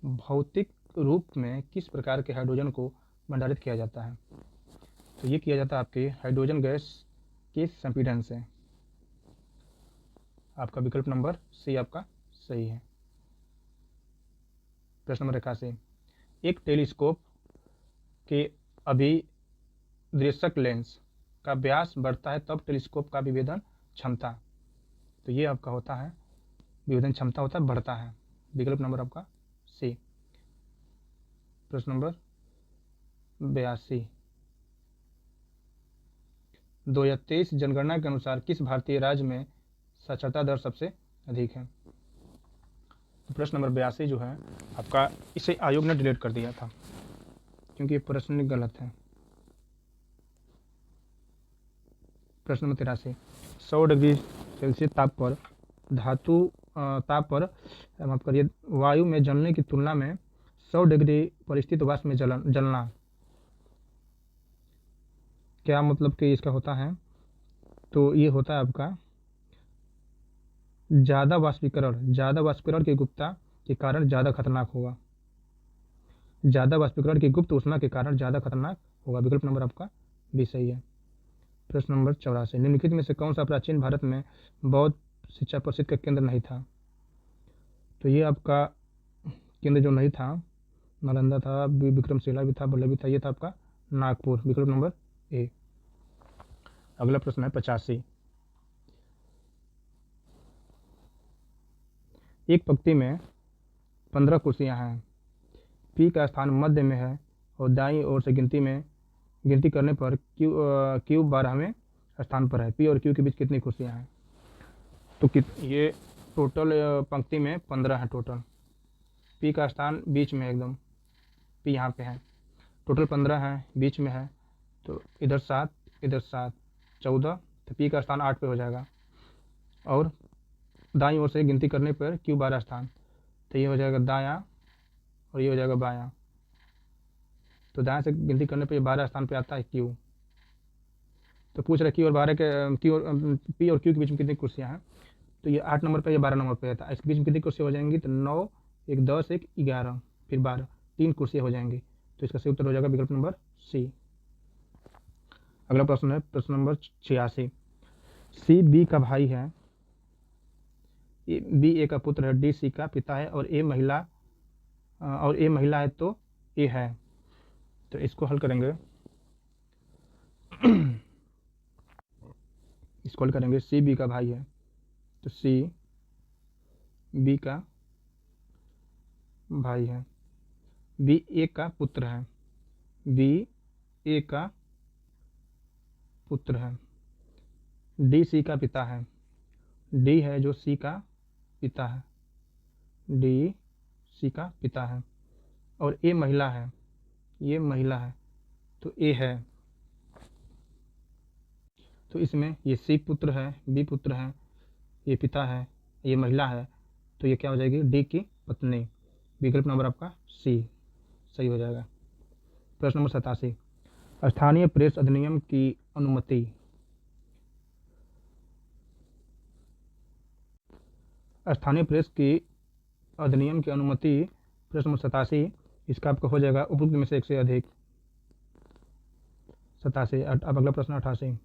भौतिक रूप में किस प्रकार के हाइड्रोजन को भंडारित किया जाता है? तो ये किया जाता है आपके हाइड्रोजन गैस के संपीड़न से। आपका विकल्प नंबर सी आपका सही है। प्रश्न नंबर 81। एक टेलीस्कोप के अभिदृश्यक लेंस का व्यास बढ़ता है तब टेलीस्कोप का विभेदन क्षमता, तो ये आपका होता है विभेदन क्षमता होता है बढ़ता है। विकल्प नंबर आपका सी। प्रश्न नंबर 82। 2023 जनगणना के अनुसार किस भारतीय राज्य में साक्षरता दर सबसे अधिक है? तो प्रश्न नंबर 82 जो है आपका इसे आयोग ने डिलीट कर दिया था क्योंकि ये प्रश्न गलत है। प्रश्न नंबर 83। 100 डिग्री सेल्सियस ताप पर माफ करिए वायु में जलने की तुलना में 100 डिग्री पर स्थित वाष्प में जलना, क्या मतलब कि इसका होता है? तो ये होता है आपका ज़्यादा वाष्पीकरण की गुप्तता के कारण ज़्यादा खतरनाक होगा। ज़्यादा वाष्पीकरण की गुप्त ऊष्मा के कारण ज़्यादा खतरनाक होगा। विकल्प नंबर आपका भी सही है। प्रश्न नंबर 84। निम्नलिखित में से कौन सा प्राचीन भारत में बौद्ध शिक्षा प्रसिद्ध का केंद्र नहीं था? तो ये आपका केंद्र जो नहीं था नालंदा था, विक्रमशिला भी था, बल्लभी था, ये था आपका नागपुर। विकल्प नंबर ए। अगला प्रश्न है 85। एक पंक्ति में 15 कुर्सियां हैं, पी का स्थान मध्य में है और दाईं ओर से गिनती करने पर क्यू 12वें स्थान पर है। पी और क्यू के बीच कितनी कुर्सियां हैं? तो ये टोटल पंक्ति में 15 है टोटल। पी का स्थान बीच में एकदम, पी यहाँ पे है, टोटल 15 है, बीच में है, तो इधर 7 इधर 7 14, तो पी का स्थान 8 पे हो जाएगा। और दाईं ओर से गिनती करने पर क्यू 12 स्थान, तो ये हो जाएगा दायां और ये हो जाएगा बायां। तो दाएं से गिनती करने पर ये 12 स्थान पे आता है क्यू। तो पूछ रहे क्यू और 12 के क्यू और पी और क्यू के बीच में कितनी कुर्सियाँ हैं, तो ये 8 नंबर पे या 12 नंबर पे आता है। इसके बीच में कितनी कुर्सियाँ हो जाएंगी, तो 9 1 10 1 11 फिर 12, 3 कुर्सियाँ हो जाएंगी। तो इसका सही उत्तर हो जाएगा विकल्प नंबर सी। अगला प्रश्न है प्रश्न नंबर 86। सी बी का भाई है, बी ए का पुत्र है, डी सी का पिता है और ए महिला है तो ए है। तो इसको हल करेंगे इसको हल करेंगे। सी बी का भाई है तो सी बी का भाई है, बी ए का पुत्र है, बी ए का पुत्र है, डी सी का पिता है, डी है जो सी का पिता है, डी सी का पिता है, और ए महिला है, ये महिला है तो ए है। तो इसमें ये सी पुत्र है, बी पुत्र है, ये पिता है, ये महिला है, तो ये क्या हो जाएगी, डी की पत्नी। विकल्प नंबर आपका सी सही हो जाएगा। प्रश्न नंबर 87। स्थानीय प्रेस अधिनियम की अनुमति, स्थानीय प्रेस की अधिनियम की अनुमति, प्रश्न नंबर 87, इसका आपका हो जाएगा उपयुक्त में से एक से अधिक। 87। अब अगला प्रश्न 88।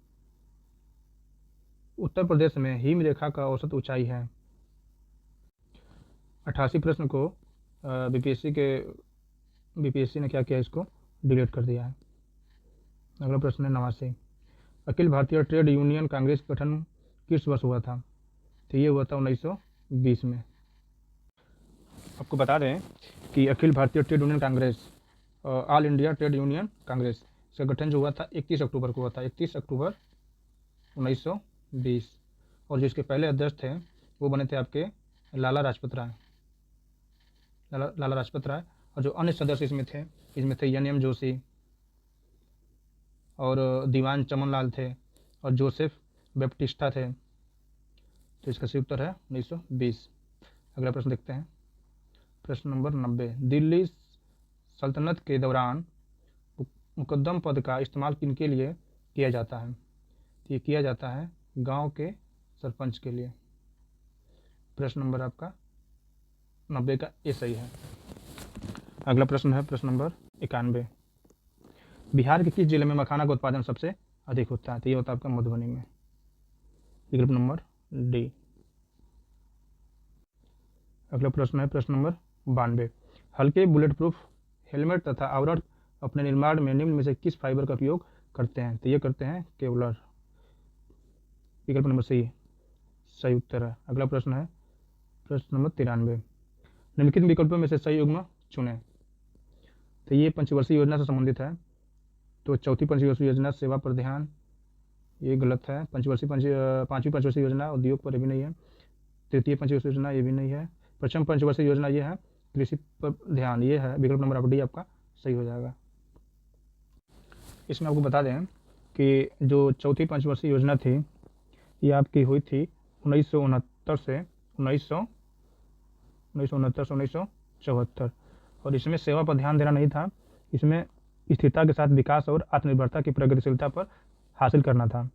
उत्तर प्रदेश में हिम रेखा का औसत ऊंचाई है। 88 प्रश्न को बीपीएससी ने क्या किया, इसको डिलीट कर दिया है। अगला प्रश्न है 89। अखिल भारतीय ट्रेड यूनियन कांग्रेस का गठन किस वर्ष हुआ था, तो ये हुआ था 1920 में। आपको बता दें कि Akhil Bharatiya trade union Congress, all India trade union Congress, इसका गठन जो हुआ था 31 अक्टूबर को हुआ था, 31 अक्टूबर 1920। और जो इसके पहले अध्यक्ष थे वो बने थे आपके लाला लाजपत राय। और जो अन्य सदस्य इसमें थे एन एम जोशी और दीवान चमनलाल थे और जोसेफ बैप्टिस्टा थे। तो इसका सही उत्तर है 1920। अगला प्रश्न देखते हैं, प्रश्न नंबर 90। दिल्ली सल्तनत के दौरान मुकद्दम पद का इस्तेमाल किनके लिए किया जाता है, तो ये किया जाता है गांव के सरपंच के लिए। प्रश्न नंबर आपका 90 का ए सही है। अगला प्रश्न है प्रश्न नंबर 91। बिहार के किस जिले में मखाना का उत्पादन सबसे अधिक होता है, तो ये होता है आपका मधुबनी में। विकल्प नंबर डी। अगला प्रश्न है प्रश्न नंबर 92। हल्के बुलेट प्रूफ हेलमेट तथा आवरण अपने निर्माण में निम्न में से किस फाइबर का उपयोग करते हैं, तो ये करते हैं केवलर। विकल्प नंबर सी सही उत्तर है। अगला प्रश्न है प्रश्न नंबर 93। निम्नलिखित विकल्पों में से सही युग्म चुनें, तो ये पंचवर्षीय योजना से संबंधित है। तो चौथी पंचवर्षीय योजना सेवा पर ध्यान, ये गलत है। पांचवी पंचवर्षीय योजना उद्योग पर, ये भी नहीं है। तृतीय पंचवर्षीय योजना, ये भी नहीं है। प्रथम पंचवर्षीय योजना ये है कृषि पर ध्यान, ये है। विकल्प नंबर डी आपका सही हो जाएगा। इसमें आपको बता दें कि जो चौथी पंचवर्षीय योजना थी ये आपकी हुई थी 1969 से 1974, और इसमें सेवा पर ध्यान देना नहीं था, इसमें स्थिरता के साथ विकास और आत्मनिर्भरता की प्रगतिशीलता पर हासिल करना था।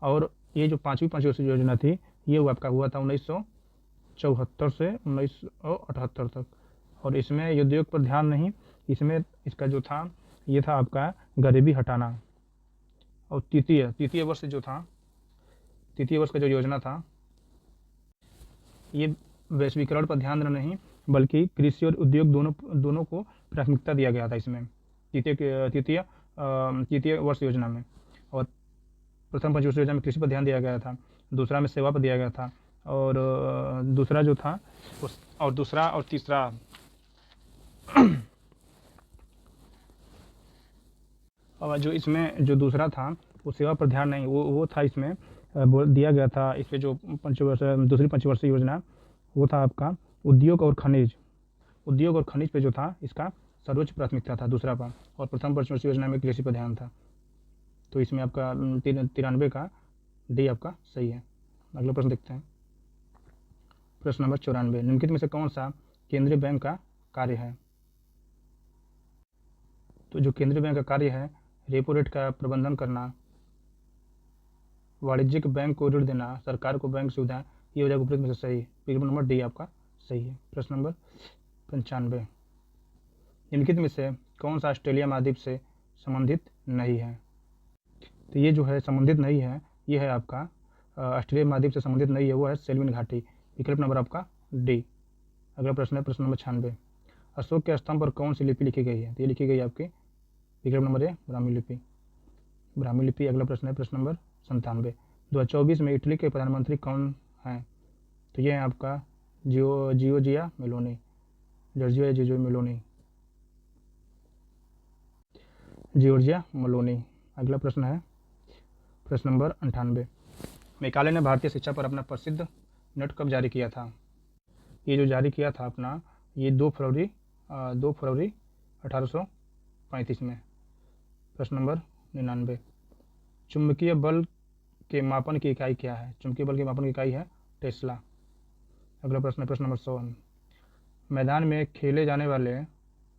और ये जो पांचवी पंचवर्षीय योजना थी ये आपका हुआ था 1974 से 1978 तक, और इसमें उद्योग पर ध्यान नहीं, इसमें इसका जो था ये था आपका गरीबी हटाना। और तृतीय वर्ष का जो योजना था ये वैश्वीकरण पर ध्यान देना नहीं बल्कि कृषि और उद्योग दोनों को प्राथमिकता दिया गया था इसमें तृतीय वर्ष योजना में। और प्रथम पंचवर्षीय योजना में कृषि पर ध्यान दिया गया था, दूसरा में सेवा पर दिया गया था, और दूसरा जो था और दूसरा और तीसरा और जो इसमें जो दूसरा था वो सेवा पर ध्यान नहीं, वो था इसमें दिया गया था इस पे जो दूसरी पंचवर्षीय योजना, वो था आपका उद्योग और खनिज। उद्योग और खनिज पे जो था इसका सर्वोच्च प्राथमिकता था दूसरा पर, और प्रथम पंचवर्षीय योजना में कृषि पर ध्यान था। तो इसमें आपका 93 का डी आपका सही है। अगला प्रश्न देखते हैं। प्रश्न नंबर 94, निम्नलिखित में से कौन सा केंद्रीय बैंक का कार्य है? तो जो केंद्रीय बैंक का कार्य है, रेपो रेट का प्रबंधन करना, वाणिज्यिक बैंक को ऋण देना, सरकार को बैंक सुविधा, ये हो जाएगा उपरोक्त में से सही। विकल्प नंबर डी आपका सही है। प्रश्न नंबर 95, निम्नलिखित में से कौन सा ऑस्ट्रेलिया महाद्वीप से संबंधित नहीं है? तो ये जो है संबंधित नहीं है, ये है आपका ऑस्ट्रेलिया महाद्वीप से संबंधित नहीं है, वो है सेल्विन घाटी। विकल्प नंबर आपका डी। अगला प्रश्न है प्रश्न नंबर 96, अशोक के स्तंभ पर कौन सी लिपि लिखी गई है? तो ये लिखी गई है आपकी विकल्प नंबर ए ब्राह्मी लिपि। ब्राह्मी लिपि। अगला प्रश्न है प्रश्न नंबर 97, 2024 में इटली के प्रधानमंत्री कौन हैं? तो ये है आपका Giorgia Meloni. Giorgia Meloni. Giorgia Meloni. अगला प्रश्न है प्रश्न नंबर 98, मेकाले ने भारतीय शिक्षा पर अपना प्रसिद्ध नोट कब जारी किया था? ये जो जारी किया था अपना, ये 2 फरवरी 1835 में। प्रश्न नंबर 99, चुंबकीय बल के मापन की इकाई क्या है? चुंबकीय बल के मापन की इकाई है टेस्ला। अगला प्रश्न है प्रश्न नंबर 100, मैदान में खेले जाने वाले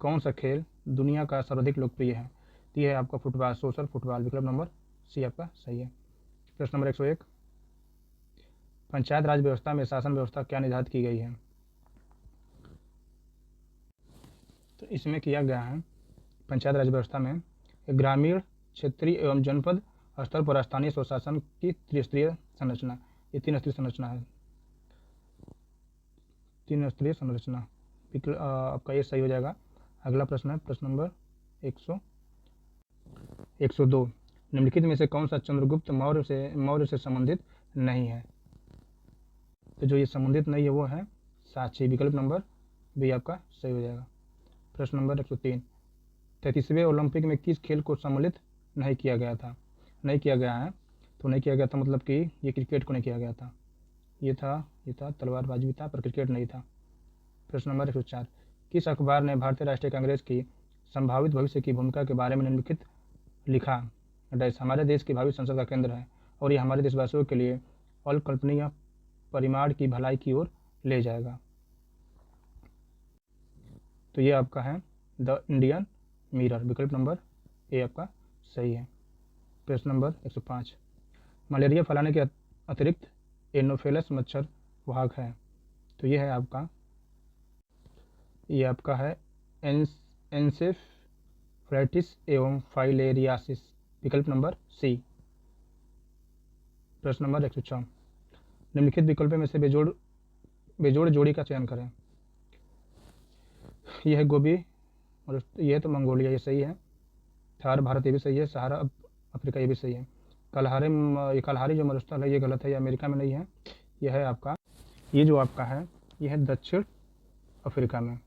कौन सा खेल दुनिया का सर्वाधिक लोकप्रिय है? तो यह है आपका फुटबॉल, सोशल फुटबॉल। विकल्प नंबर सी आपका सही है। प्रश्न नंबर 101, पंचायत राज व्यवस्था में शासन व्यवस्था क्या निर्धारित की गई है? तो इसमें किया गया है पंचायत राज व्यवस्था में ग्रामीण, क्षेत्रीय एवं जनपद स्तर पर स्थानीय स्वशासन की त्रिस्तरीय संरचना। ये 3 स्तरीय संरचना है, 3 स्तरीय संरचना। आपका ये सही हो जाएगा। अगला प्रश्न है प्रश्न नंबर 102, निम्नलिखित में से कौन सा चंद्रगुप्त मौर्य से संबंधित नहीं है? तो जो ये संबंधित नहीं है वो है साक्षी। विकल्प नंबर बी आपका सही हो जाएगा। प्रश्न नंबर 103, 33वें ओलंपिक में किस खेल को सम्मिलित नहीं किया गया था? नहीं किया गया है, तो नहीं किया गया था मतलब कि ये क्रिकेट को नहीं किया गया था। ये था तलवारबाजी भी था, पर क्रिकेट नहीं था। प्रश्न नंबर 104, किस अखबार ने भारतीय राष्ट्रीय कांग्रेस की संभावित भविष्य की भूमिका के बारे में निम्नलिखित लिखा? डैश हमारे देश की भावी संसद का केंद्र है और ये हमारे देशवासियों के लिए अकल्पनीय परिमाण की भलाई की ओर ले जाएगा। तो ये आपका है द इंडियन मिरर। विकल्प नंबर ए आपका सही है। प्रश्न नंबर 105, मलेरिया फैलाने के अतिरिक्त एनोफेलस मच्छर वाहक है। तो ये है आपका है एन्सेफेलाइटिस एवं फाइलेरियासिस। विकल्प नंबर सी। प्रश्न नंबर 106, निम्नलिखित विकल्पों में से बेजोड़ जोड़ी का चयन करें। यह है गोभी और यह है तो मंगोलिया, ये सही है। थार भारत ये भी सही है। सहारा अफ्रीका ये भी सही है। कलहारी जो मरुस्थल है ये गलत है, ये अमेरिका में नहीं है, यह है आपका, ये जो आपका है यह है दक्षिण अफ्रीका में।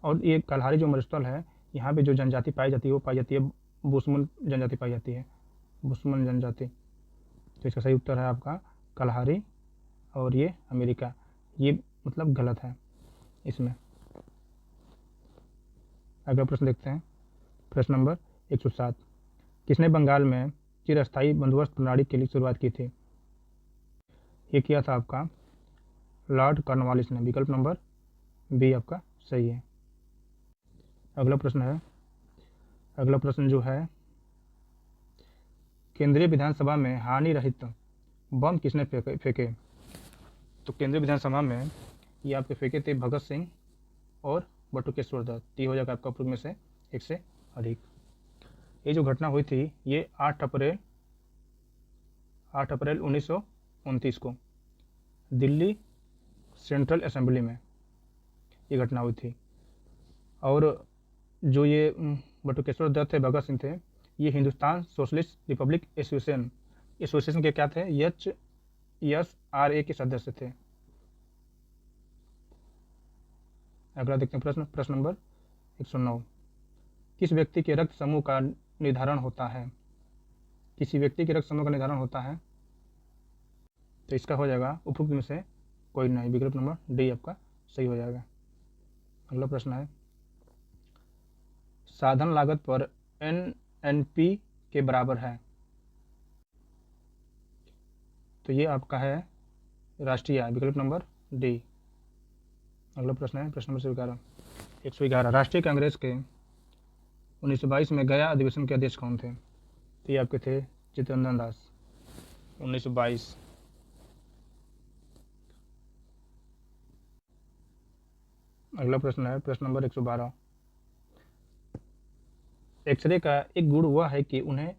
और ये कलहारी जो मरुस्थल है, यहाँ पे जो जनजाति पाई जाती है वो पाई जाती है बुशमन जनजाति पाई जाती है, बुशमन जनजाति। तो इसका सही उत्तर है आपका कलहारी, और ये अमेरिका, ये मतलब गलत है इसमें। अगला प्रश्न देखते हैं। प्रश्न नंबर 107, किसने बंगाल में चिरस्थायी बंदोबस्त प्रणाली के लिए शुरुआत की थी? ये किया था आपका लॉर्ड कॉर्नवालिस ने। विकल्प नंबर बी आपका सही है। अगला प्रश्न जो है, केंद्रीय विधानसभा में हानि रहित बम किसने फेंके? तो केंद्रीय विधानसभा में ये आपके फेंके थे भगत सिंह और बटुकेश्वर दत्त। ये हो जाएगा आपका पूर्व में से एक से अधिक। ये जो घटना हुई थी ये 8 अप्रैल 1929 को दिल्ली सेंट्रल असेंबली में ये घटना हुई थी। और जो ये बटुकेश्वर दत्त थे, भगत सिंह थे, ये हिंदुस्तान सोशलिस्ट रिपब्लिक एसोसिएशन के क्या थे? HSRA के सदस्य थे। अगला देखते हैं प्रश्न नंबर 109, किस व्यक्ति के रक्त समूह का निर्धारण होता है? किसी व्यक्ति के रक्त समूह का निर्धारण होता है, तो इसका हो जाएगा उपरोक्त में से कोई नहीं, विकल्प नंबर डी आपका सही हो जाएगा। अगला प्रश्न है, साधन लागत पर एनएनपी के बराबर है, तो ये आपका है राष्ट्रीय आय, विकल्प नंबर डी। अगला प्रश्न है प्रश्न नंबर 111। राष्ट्रीय कांग्रेस के 1922 में गया अधिवेशन के अध्यक्ष कौन थे? तो ये आपके थे चित्तरंजन दास, 1922। अगला प्रश्न है प्रश्न नंबर 112। एक्सरे का एक गुण वह है कि उन्हें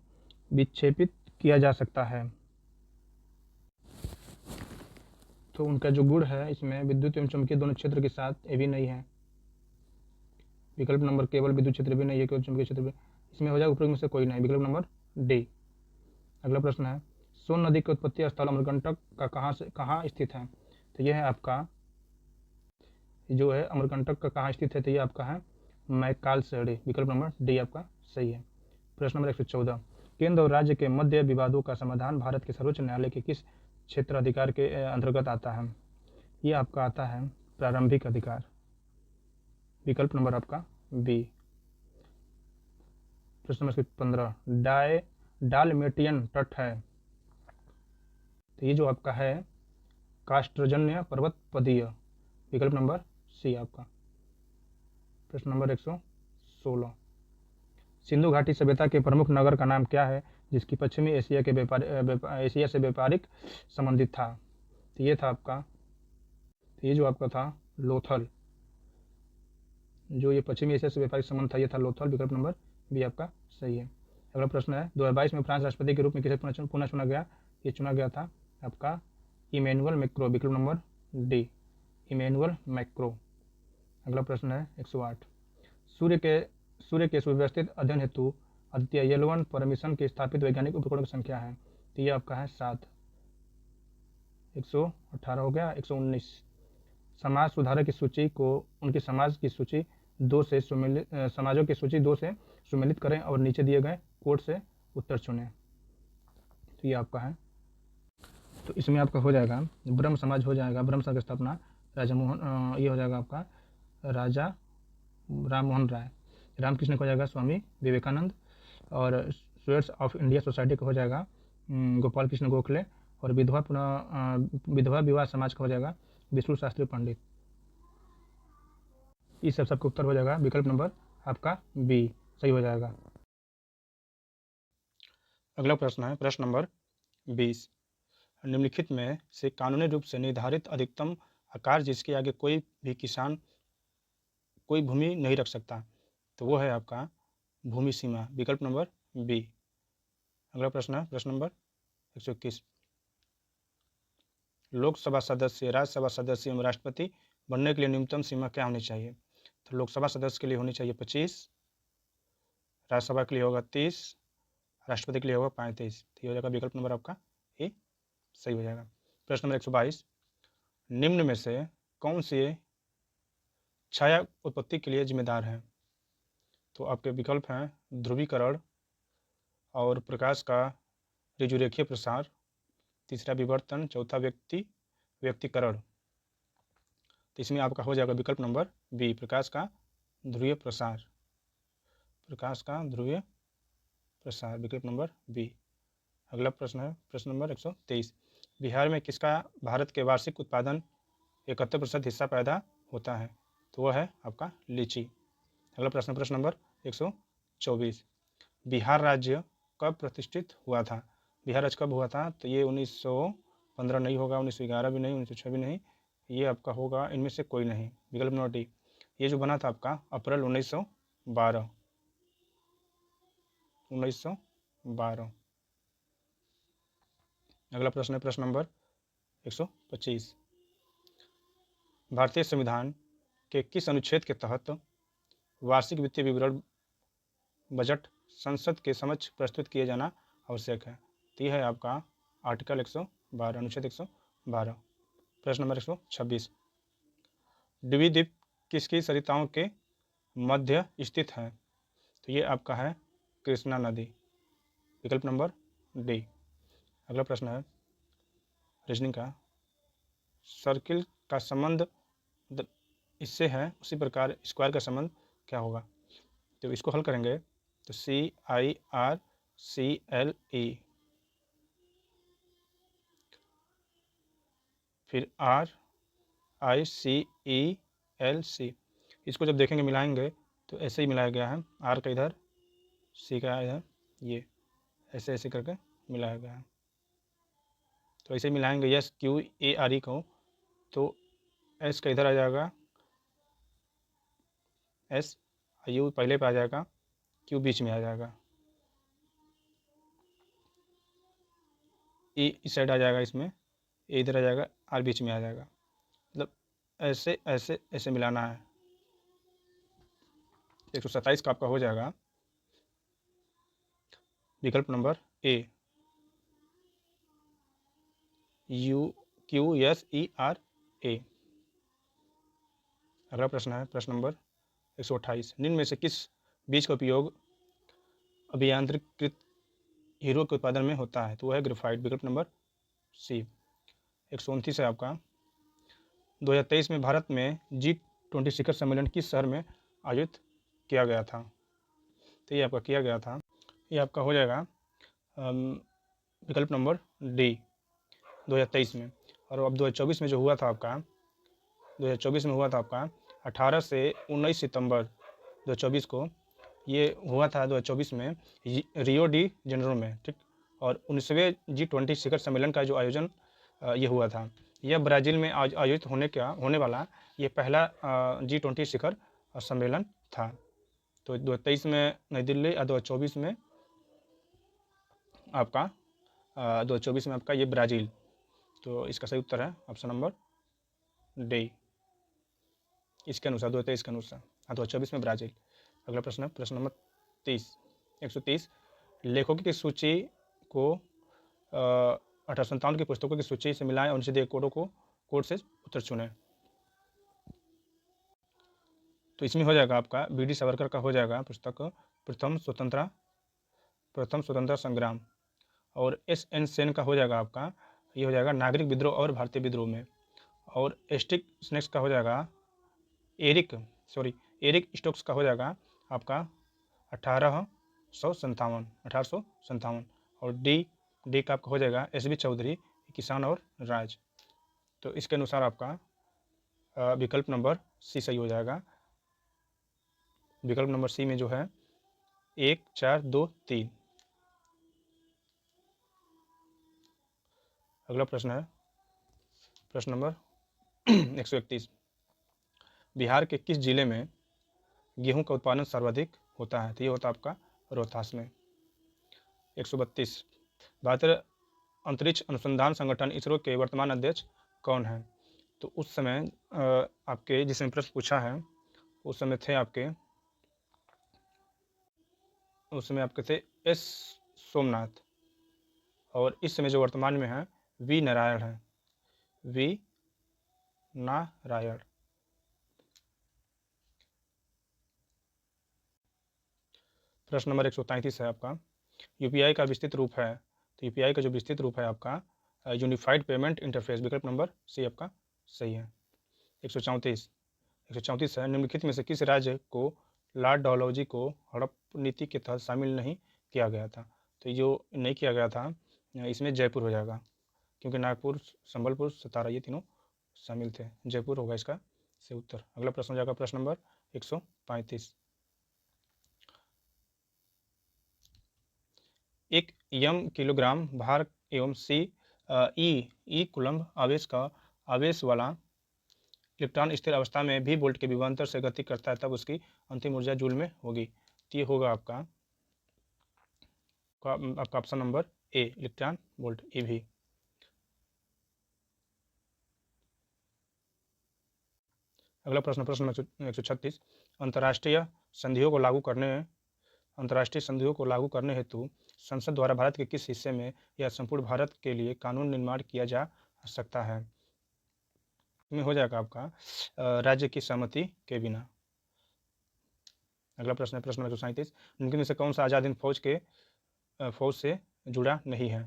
विक्षेपित किया जा सकता है, तो उनका जो गुण है इसमें विद्युत एवं चुंबकीय दोनों क्षेत्र के साथ ये भी नहीं है, विकल्प नंबर केवल विद्युत क्षेत्र भी नहीं है, केवल चुंबकीय क्षेत्र भी, इसमें हो जाएगा उपरोक्त में से कोई नहीं, विकल्प नंबर डी। अगला प्रश्न है, सोन नदी के उत्पत्ति स्थल अमरकंटक का कहाँ स्थित है? तो यह है आपका जो है अमरकंटक का कहाँ स्थित है, तो ये आपका है मैकालसहड़ी, विकल्प नंबर डी आपका सही है। प्रश्न नंबर 114। केंद्र और राज्य के मध्य विवादों का समाधान भारत के सर्वोच्च न्यायालय के किस क्षेत्राधिकार के अंतर्गत आता है? ये आपका आता है प्रारंभिक अधिकार, विकल्प नंबर आपका बी। प्रश्न नंबर 15। डालमेटियन तट है, तो ये जो आपका है कास्ट्रजन्य पर्वत पदीय, विकल्प नंबर सी आपका। प्रश्न नंबर 116। सिंधु घाटी सभ्यता के प्रमुख नगर का नाम क्या है जिसकी पश्चिमी एशिया के एशिया से व्यापारिक संबंधित था? तो ये था आपका, तो ये जो आपका था लोथल, जो ये पश्चिमी एशिया से व्यापारिक संबंध था ये था लोथल, विकल्प नंबर बी आपका सही है। अगला प्रश्न है, 2022 में फ्रांस राष्ट्रपति के रूप में किसे पुनः चुना गया? ये चुना गया था आपका इमैनुअल मैक्रो, विकल्प नंबर डी, इमैनुअल मैक्रो। अगला प्रश्न है 108। सूर्य के सुव्यवस्थित अध्ययन हेतु आदित्य L1 पर मिशन के स्थापित वैज्ञानिक उपकरणों की संख्या है, तो ये आपका है 7। 118 हो गया। 119। समाज सुधारक की सूची को उनकी समाजों की सूची 2 से सुमेलित करें और नीचे दिए गए कोड से उत्तर चुनें, तो ये आपका है, तो इसमें आपका हो जाएगा ब्रह्म समाज हो जाएगा, ब्रह्म समाज की स्थापना ये हो जाएगा आपका राजा राम मोहन राय। रामकृष्ण को हो जाएगा स्वामी विवेकानंद, और स्टूडेंट्स ऑफ इंडिया सोसाइटी को हो जाएगा गोपाल कृष्ण गोखले, और विधवा विवाह समाज का हो जाएगा विष्णु शास्त्री पंडित। इस सबका उत्तर हो जाएगा विकल्प नंबर आपका बी सही हो जाएगा। अगला प्रश्न है प्रश्न नंबर 20। निम्नलिखित में से कानूनी रूप से निर्धारित अधिकतम आकार जिसके आगे कोई भी किसान कोई भूमि नहीं रख सकता, तो वो है आपका भूमि सीमा, विकल्प नंबर बी। अगला प्रश्न है प्रश्न नंबर 121। लोकसभा सदस्य, राज्यसभा सदस्य एवं राष्ट्रपति बनने के लिए न्यूनतम सीमा क्या होनी चाहिए? तो लोकसभा सदस्य के लिए होनी चाहिए 25, राज्यसभा के लिए होगा 30, राष्ट्रपति के लिए होगा 35, तो ये हो जाएगा विकल्प नंबर आपका ए सही हो जाएगा। प्रश्न नंबर 122। निम्न में से कौन से छाया उत्पत्ति के लिए जिम्मेदार है? तो आपके विकल्प हैं ध्रुवीकरण और प्रकाश का ऋजुरेखीय प्रसार, तीसरा विवर्तन, चौथा व्यक्तिकरण, तो इसमें आपका हो जाएगा विकल्प नंबर बी, प्रकाश का ध्रुवीय प्रसार, प्रकाश का ध्रुवीय प्रसार, विकल्प नंबर बी। अगला प्रश्न है प्रश्न नंबर 123। बिहार में किसका भारत के वार्षिक उत्पादन 71% हिस्सा पैदा होता है? तो वह है आपका लीची। अगला प्रश्न नंबर 124। बिहार राज्य कब प्रतिष्ठित हुआ था? बिहार राज्य कब हुआ था? तो ये 1915 नहीं होगा, 1911 भी नहीं, 1906 भी नहीं, ये आपका होगा इनमें से कोई नहीं, विकल्प नंबर डी। ये जो बना था आपका अप्रैल 1912। अगला प्रश्न है प्रश्न नंबर 125। भारतीय संविधान के किस अनुच्छेद के तहत वार्षिक वित्तीय विवरण बजट संसद के समक्ष प्रस्तुत किए जाना आवश्यक है? तो यह है आपका आर्टिकल 112, अनुच्छेद 112। प्रश्न नंबर 126। द्वीप किसकी सरिताओं के मध्य स्थित है? तो ये आपका है कृष्णा नदी, विकल्प नंबर डी। अगला प्रश्न है रीजनिंग का, सर्किल का संबंध इससे है उसी प्रकार स्क्वायर का संबंध क्या होगा। तो इसको हल करेंगे तो CIRCLE, फिर RICELC। इसको जब देखेंगे मिलाएंगे तो ऐसे ही मिलाया गया है, R का इधर, C का इधर, ये ऐसे ऐसे करके मिलाया गया है। तो ऐसे मिलाएंगे SQARE को, तो S का इधर आ जाएगा, S, U पहले पे आ जाएगा, Q बीच में आ जाएगा, E इस साइड आ जाएगा, इसमें A इधर आ जाएगा, R बीच में आ जाएगा। मतलब ऐसे ऐसे ऐसे मिलाना है। 127 का आपका हो जाएगा विकल्प नंबर A, UQSERA। अगला प्रश्न है प्रश्न नंबर 128, निम्न में से किस बीज का उपयोग अभियांत्रिकृत हीरो के उत्पादन में होता है। तो वह है ग्रेफाइट, विकल्प नंबर C। 129 है आपका, 2023 में भारत में G20 शिखर सम्मेलन किस शहर में आयोजित किया गया था। तो ये आपका किया गया था, ये आपका हो जाएगा विकल्प नंबर D, 2023 में। और अब 2024 में जो हुआ था आपका, 2024 में हुआ था आपका 18 से 19 सितंबर 2024 को, ये हुआ था 2024 में रियो डी जेनेरो में, ठीक। और 19वें G20 शिखर सम्मेलन का जो आयोजन ये हुआ था, यह ब्राज़ील में आयोजित होने वाला ये पहला G20 शिखर सम्मेलन था। तो 2023 में नई दिल्ली और 2024 में आपका 2024 में आपका ये ब्राज़ील। तो इसका सही उत्तर है ऑप्शन नंबर डी, इसके अनुसार 2023 के अनुसार, 2024 में ब्राज़ील। अगला प्रश्न है प्रश्न नंबर 30, 130, लेखकों की सूची को 1857 की पुस्तकों की सूची से मिलाएं और उनसे दिए कोड से उत्तर चुनें। तो इसमें हो जाएगा आपका BD सावरकर का हो जाएगा पुस्तक प्रथम स्वतंत्रता संग्राम, और SN सेन का हो जाएगा आपका, ये हो जाएगा नागरिक विद्रोह और भारतीय विद्रोह में, और एस्टिक स्नेक्स का हो जाएगा एरिक स्टोक्स का हो जाएगा आपका 1857, और डी का आपका हो जाएगा SB चौधरी, किसान और राज। तो इसके अनुसार आपका विकल्प नंबर C सही हो जाएगा। विकल्प नंबर C में जो है 1, 4, 2, 3। अगला प्रश्न है प्रश्न नंबर 131, बिहार के किस जिले में गेहूं का उत्पादन सर्वाधिक होता है। तो ये होता है आपका रोहतास में। 132, भारतीय अंतरिक्ष अनुसंधान संगठन इसरो के वर्तमान अध्यक्ष कौन है। तो उस समय आपके जिसमें प्रश्न पूछा है उस समय आपके थे S सोमनाथ, और इस समय जो वर्तमान में है V नारायण है, V नारायण। प्रश्न नंबर 133 है आपका, UPI का विस्तृत रूप है। तो UPI का जो विस्तृत रूप है आपका यूनिफाइड पेमेंट इंटरफेस, विकल्प नंबर C आपका सही है। 134 है, निम्नलिखित में से किस राज्य को लॉर्ड डालहौजी को हड़प नीति के तहत शामिल नहीं किया गया था। तो जो नहीं किया गया था इसमें जयपुर हो जाएगा, क्योंकि नागपुर, संबलपुर, सतारा ये तीनों शामिल थे, जयपुर होगा इसका सही उत्तर। अगला प्रश्न हो जाएगा प्रश्न नंबर 135, एक यम किलोग्राम भार एवं ई कूलम्ब आवेश वाला इलेक्ट्रॉन स्थिर अवस्था में भी वोल्ट के विभवांतर से गति करता है, तब उसकी अंतिम ऊर्जा जूल में होगी। तो ये होगा आपका option number A, electron volt EV। अगला प्रश्न 136, अंतर्राष्ट्रीय संधियों को लागू करने हेतु संसद द्वारा भारत के किस हिस्से में या संपूर्ण भारत के लिए कानून निर्माण किया जा सकता है। में हो जाएगा आपका राज्य की सहमति के बिना। अगला प्रश्न है प्रश्न नंबर 137, निम्न में से कौन सा आज़ाद हिंद फौज से जुड़ा नहीं है।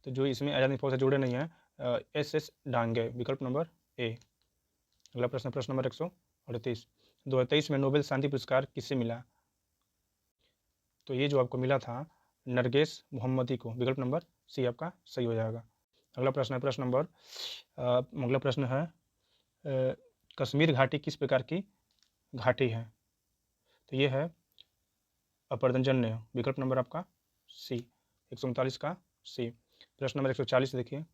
तो जो इसमें आज़ाद हिंद फौज से जुड़े नहीं हैं एस डांगे, विकल्प नंबर ए। अगला प्रश्न, प्रश्न नंबर 138, 2023 में नोबेल शांति पुरस्कार किससे मिला? तो ये जो आपको मिला था नरगेस मोहम्मदी को, विकल्प नंबर सी आपका सही हो जाएगा। अगला प्रश्न है अगला प्रश्न है कश्मीर घाटी किस प्रकार की घाटी है? तो ये है अपरदनजन्य, विकल्प नंबर आपका सी, 139 का सी। प्रश्न नंबर 140 देखिए,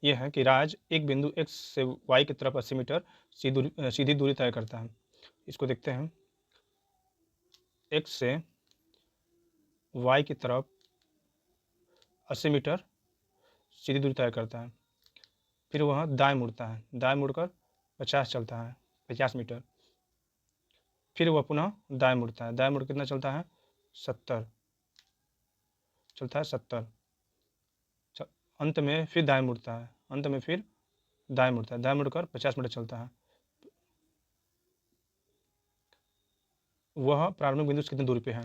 ये है कि राज एक बिंदु x से y की तरफ 80 मीटर सीधी दूरी तय करता है। इसको देखते हैं, x से y की तरफ 80 मीटर सीधी दूरी तय करता है, फिर वह दाएं मुड़ता है, दाएं मुड़कर 50 चलता है, 50 मीटर, फिर वह पुनः दाएं मुड़ता है, दाएं मुड़ कितना चलता है 70 चलता है 70, अंत में फिर दाएं मुड़ता है, अंत में फिर दाएं मुड़ता है, दाएं मुड़कर 50 मीटर चलता है। वह प्रारंभिक बिंदु से कितनी दूरी पे है?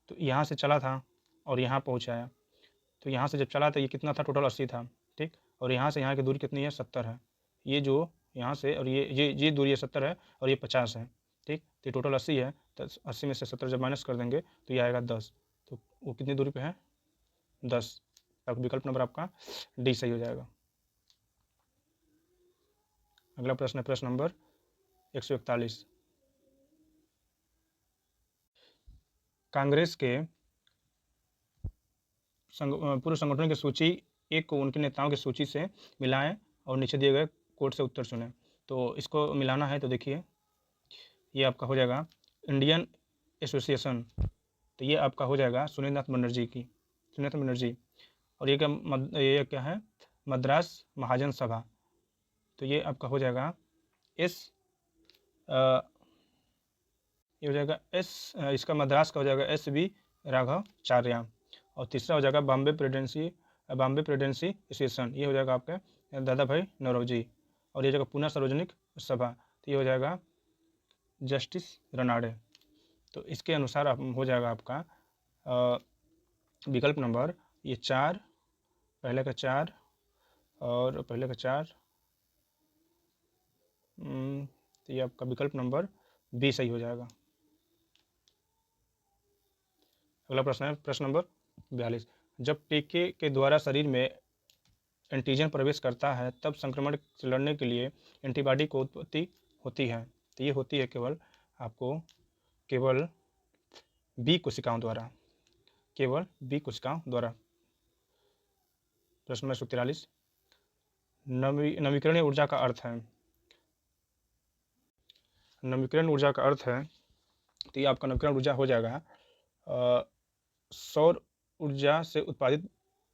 तो यहाँ से चला था और यहाँ पहुँचाया, तो यहाँ से जब चला था ये कितना था, टोटल 80 था, ठीक, और यहाँ से यहाँ की दूरी कितनी है 70 है। ये जो यहाँ से और ये दूरी 70 है और ये 50 है, ठीक, तो ये टोटल 80 है, तो 80 में से 70 जब माइनस कर देंगे तो ये आएगा 10, तो वो कितनी दूरी पे है 10। अब विकल्प नंबर आपका डी सही हो जाएगा। अगला प्रश्न है प्रश्न नंबर 141, कांग्रेस के पूर्व संगठनों की सूची एक को उनके नेताओं की सूची से मिलाएं और नीचे दिए गए कोड से उत्तर चुनें। तो इसको मिलाना है, तो देखिए ये आपका हो जाएगा इंडियन एसोसिएशन, तो ये आपका हो जाएगा सुनीलनाथ बनर्जी, और ये क्या है मद्रास महाजन सभा, तो ये आपका हो जाएगा ये हो जाएगा इसका मद्रास का हो जाएगा SB राघवाचार्य, और तीसरा हो जाएगा बॉम्बे प्रेसिडेंसी एसोसिएशन, ये हो जाएगा आपके दादा भाई नौरोजी, और ये जगह पुणे सार्वजनिक सभा, तो ये हो जाएगा जस्टिस रनाडे। तो इसके अनुसार हो जाएगा आपका विकल्प नंबर ये 4, पहले का 4 और पहले का 4, तो ये आपका विकल्प नंबर बी सही हो जाएगा। अगला प्रश्न है प्रश्न नंबर 42, जब टीके के द्वारा शरीर में एंटीजन प्रवेश करता है तब संक्रमण से लड़ने के लिए एंटीबॉडी को उत्पत्ति होती है, तो ये होती है केवल बी कोशिकाओं द्वारा, केवल बी कोशिकाओं द्वारा। प्रश्न नंबर 143, नवीकरणीय ऊर्जा का अर्थ है, नवीकरण ऊर्जा का अर्थ है, तो ये आपका नवीकरण ऊर्जा हो जाएगा सौर ऊर्जा से उत्पादित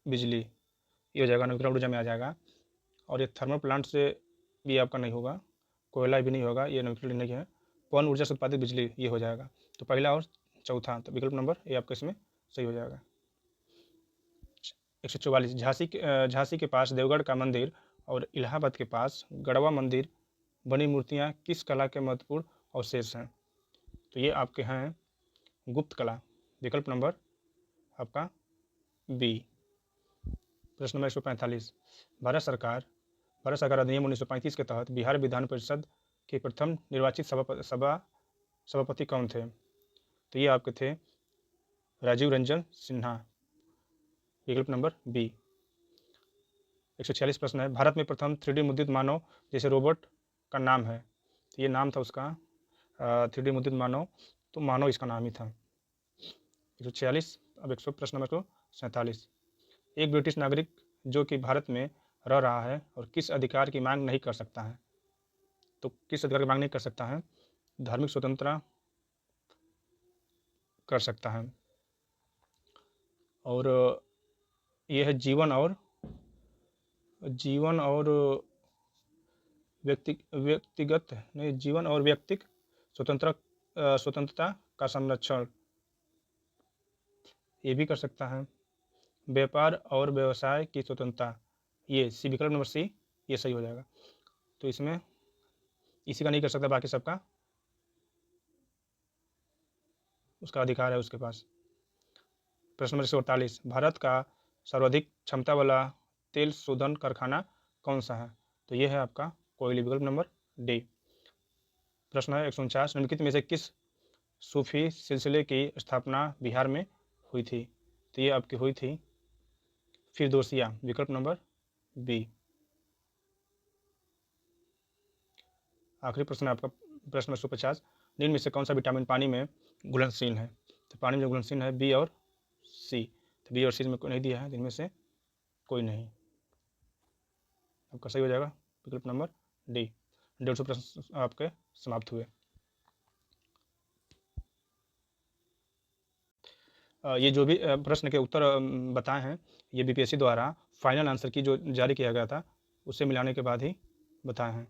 बिजली, ये हो जाएगा नवीकरण ऊर्जा में आ जाएगा, और ये थर्मल प्लांट से भी आपका नहीं होगा, कोयला भी नहीं होगा, ये नवीकरण नहीं है, पवन ऊर्जा से उत्पादित बिजली ये हो जाएगा। तो पहला और चौथा, तो विकल्प नंबर ये आपका इसमें सही हो जाएगा। 144, झांसी के पास देवगढ़ का मंदिर और इलाहाबाद के पास गढ़वा मंदिर बनी मूर्तियाँ किस कला के महत्वपूर्ण अवशेष हैं? तो ये आपके हैं गुप्त कला, विकल्प नंबर आपका बी। प्रश्न नंबर 145, भारत सरकार अधिनियम 1935 के तहत बिहार विधान परिषद के प्रथम निर्वाचित सभापति कौन थे? तो ये आपके थे राजीव रंजन सिन्हा, विकल्प नंबर बी। 146 प्रश्न है, भारत में प्रथम 3D मुद्रित मानव जैसे रोबोट का नाम है, तो ये नाम था उसका 3D मुद्रित मानव, तो मानव इसका नाम ही था। 146, अब प्रश्न नंबर 147, एक ब्रिटिश नागरिक जो कि भारत में रह रहा है और किस अधिकार की मांग नहीं कर सकता है? तो किस अधिकार की मांग नहीं कर सकता है? धार्मिक स्वतंत्रता कर सकता है, और यह है जीवन और व्यक्तिगत नहीं, जीवन और व्यक्तिक स्वतंत्रता का संरक्षण, ये भी कर सकता है। व्यापार और व्यवसाय की स्वतंत्रता, ये सी, विकल्प नंबर सी ये सही हो जाएगा। तो इसमें इसी का नहीं कर सकता, बाकी सबका उसका अधिकार है उसके पास। प्रश्न नंबर 148, भारत का सर्वाधिक क्षमता वाला तेल शोधन कारखाना कौन सा है? तो ये है आपका कोयले, विकल्प नंबर डी। प्रश्न है 149, निम्नलिखित में से किस सूफी सिलसिले की स्थापना बिहार में हुई थी? तो ये आपकी हुई थी फिरदौसिया, विकल्प नंबर बी। आखिरी प्रश्न है आपका प्रश्न 150, निम्न में से कौन सा विटामिन पानी में घुलनशील है? तो पानी में घुलनशील है बी और सी। तो बी और सी में कोई नहीं दिया है, इनमें से कोई नहीं, आपका सही हो जाएगा विकल्प नंबर डी। 150 प्रश्न आपके समाप्त हुए। ये जो भी प्रश्न के उत्तर बताए हैं, ये बीपीएससी द्वारा फाइनल आंसर की जो जारी किया गया था उससे मिलाने के बाद ही बताए हैं।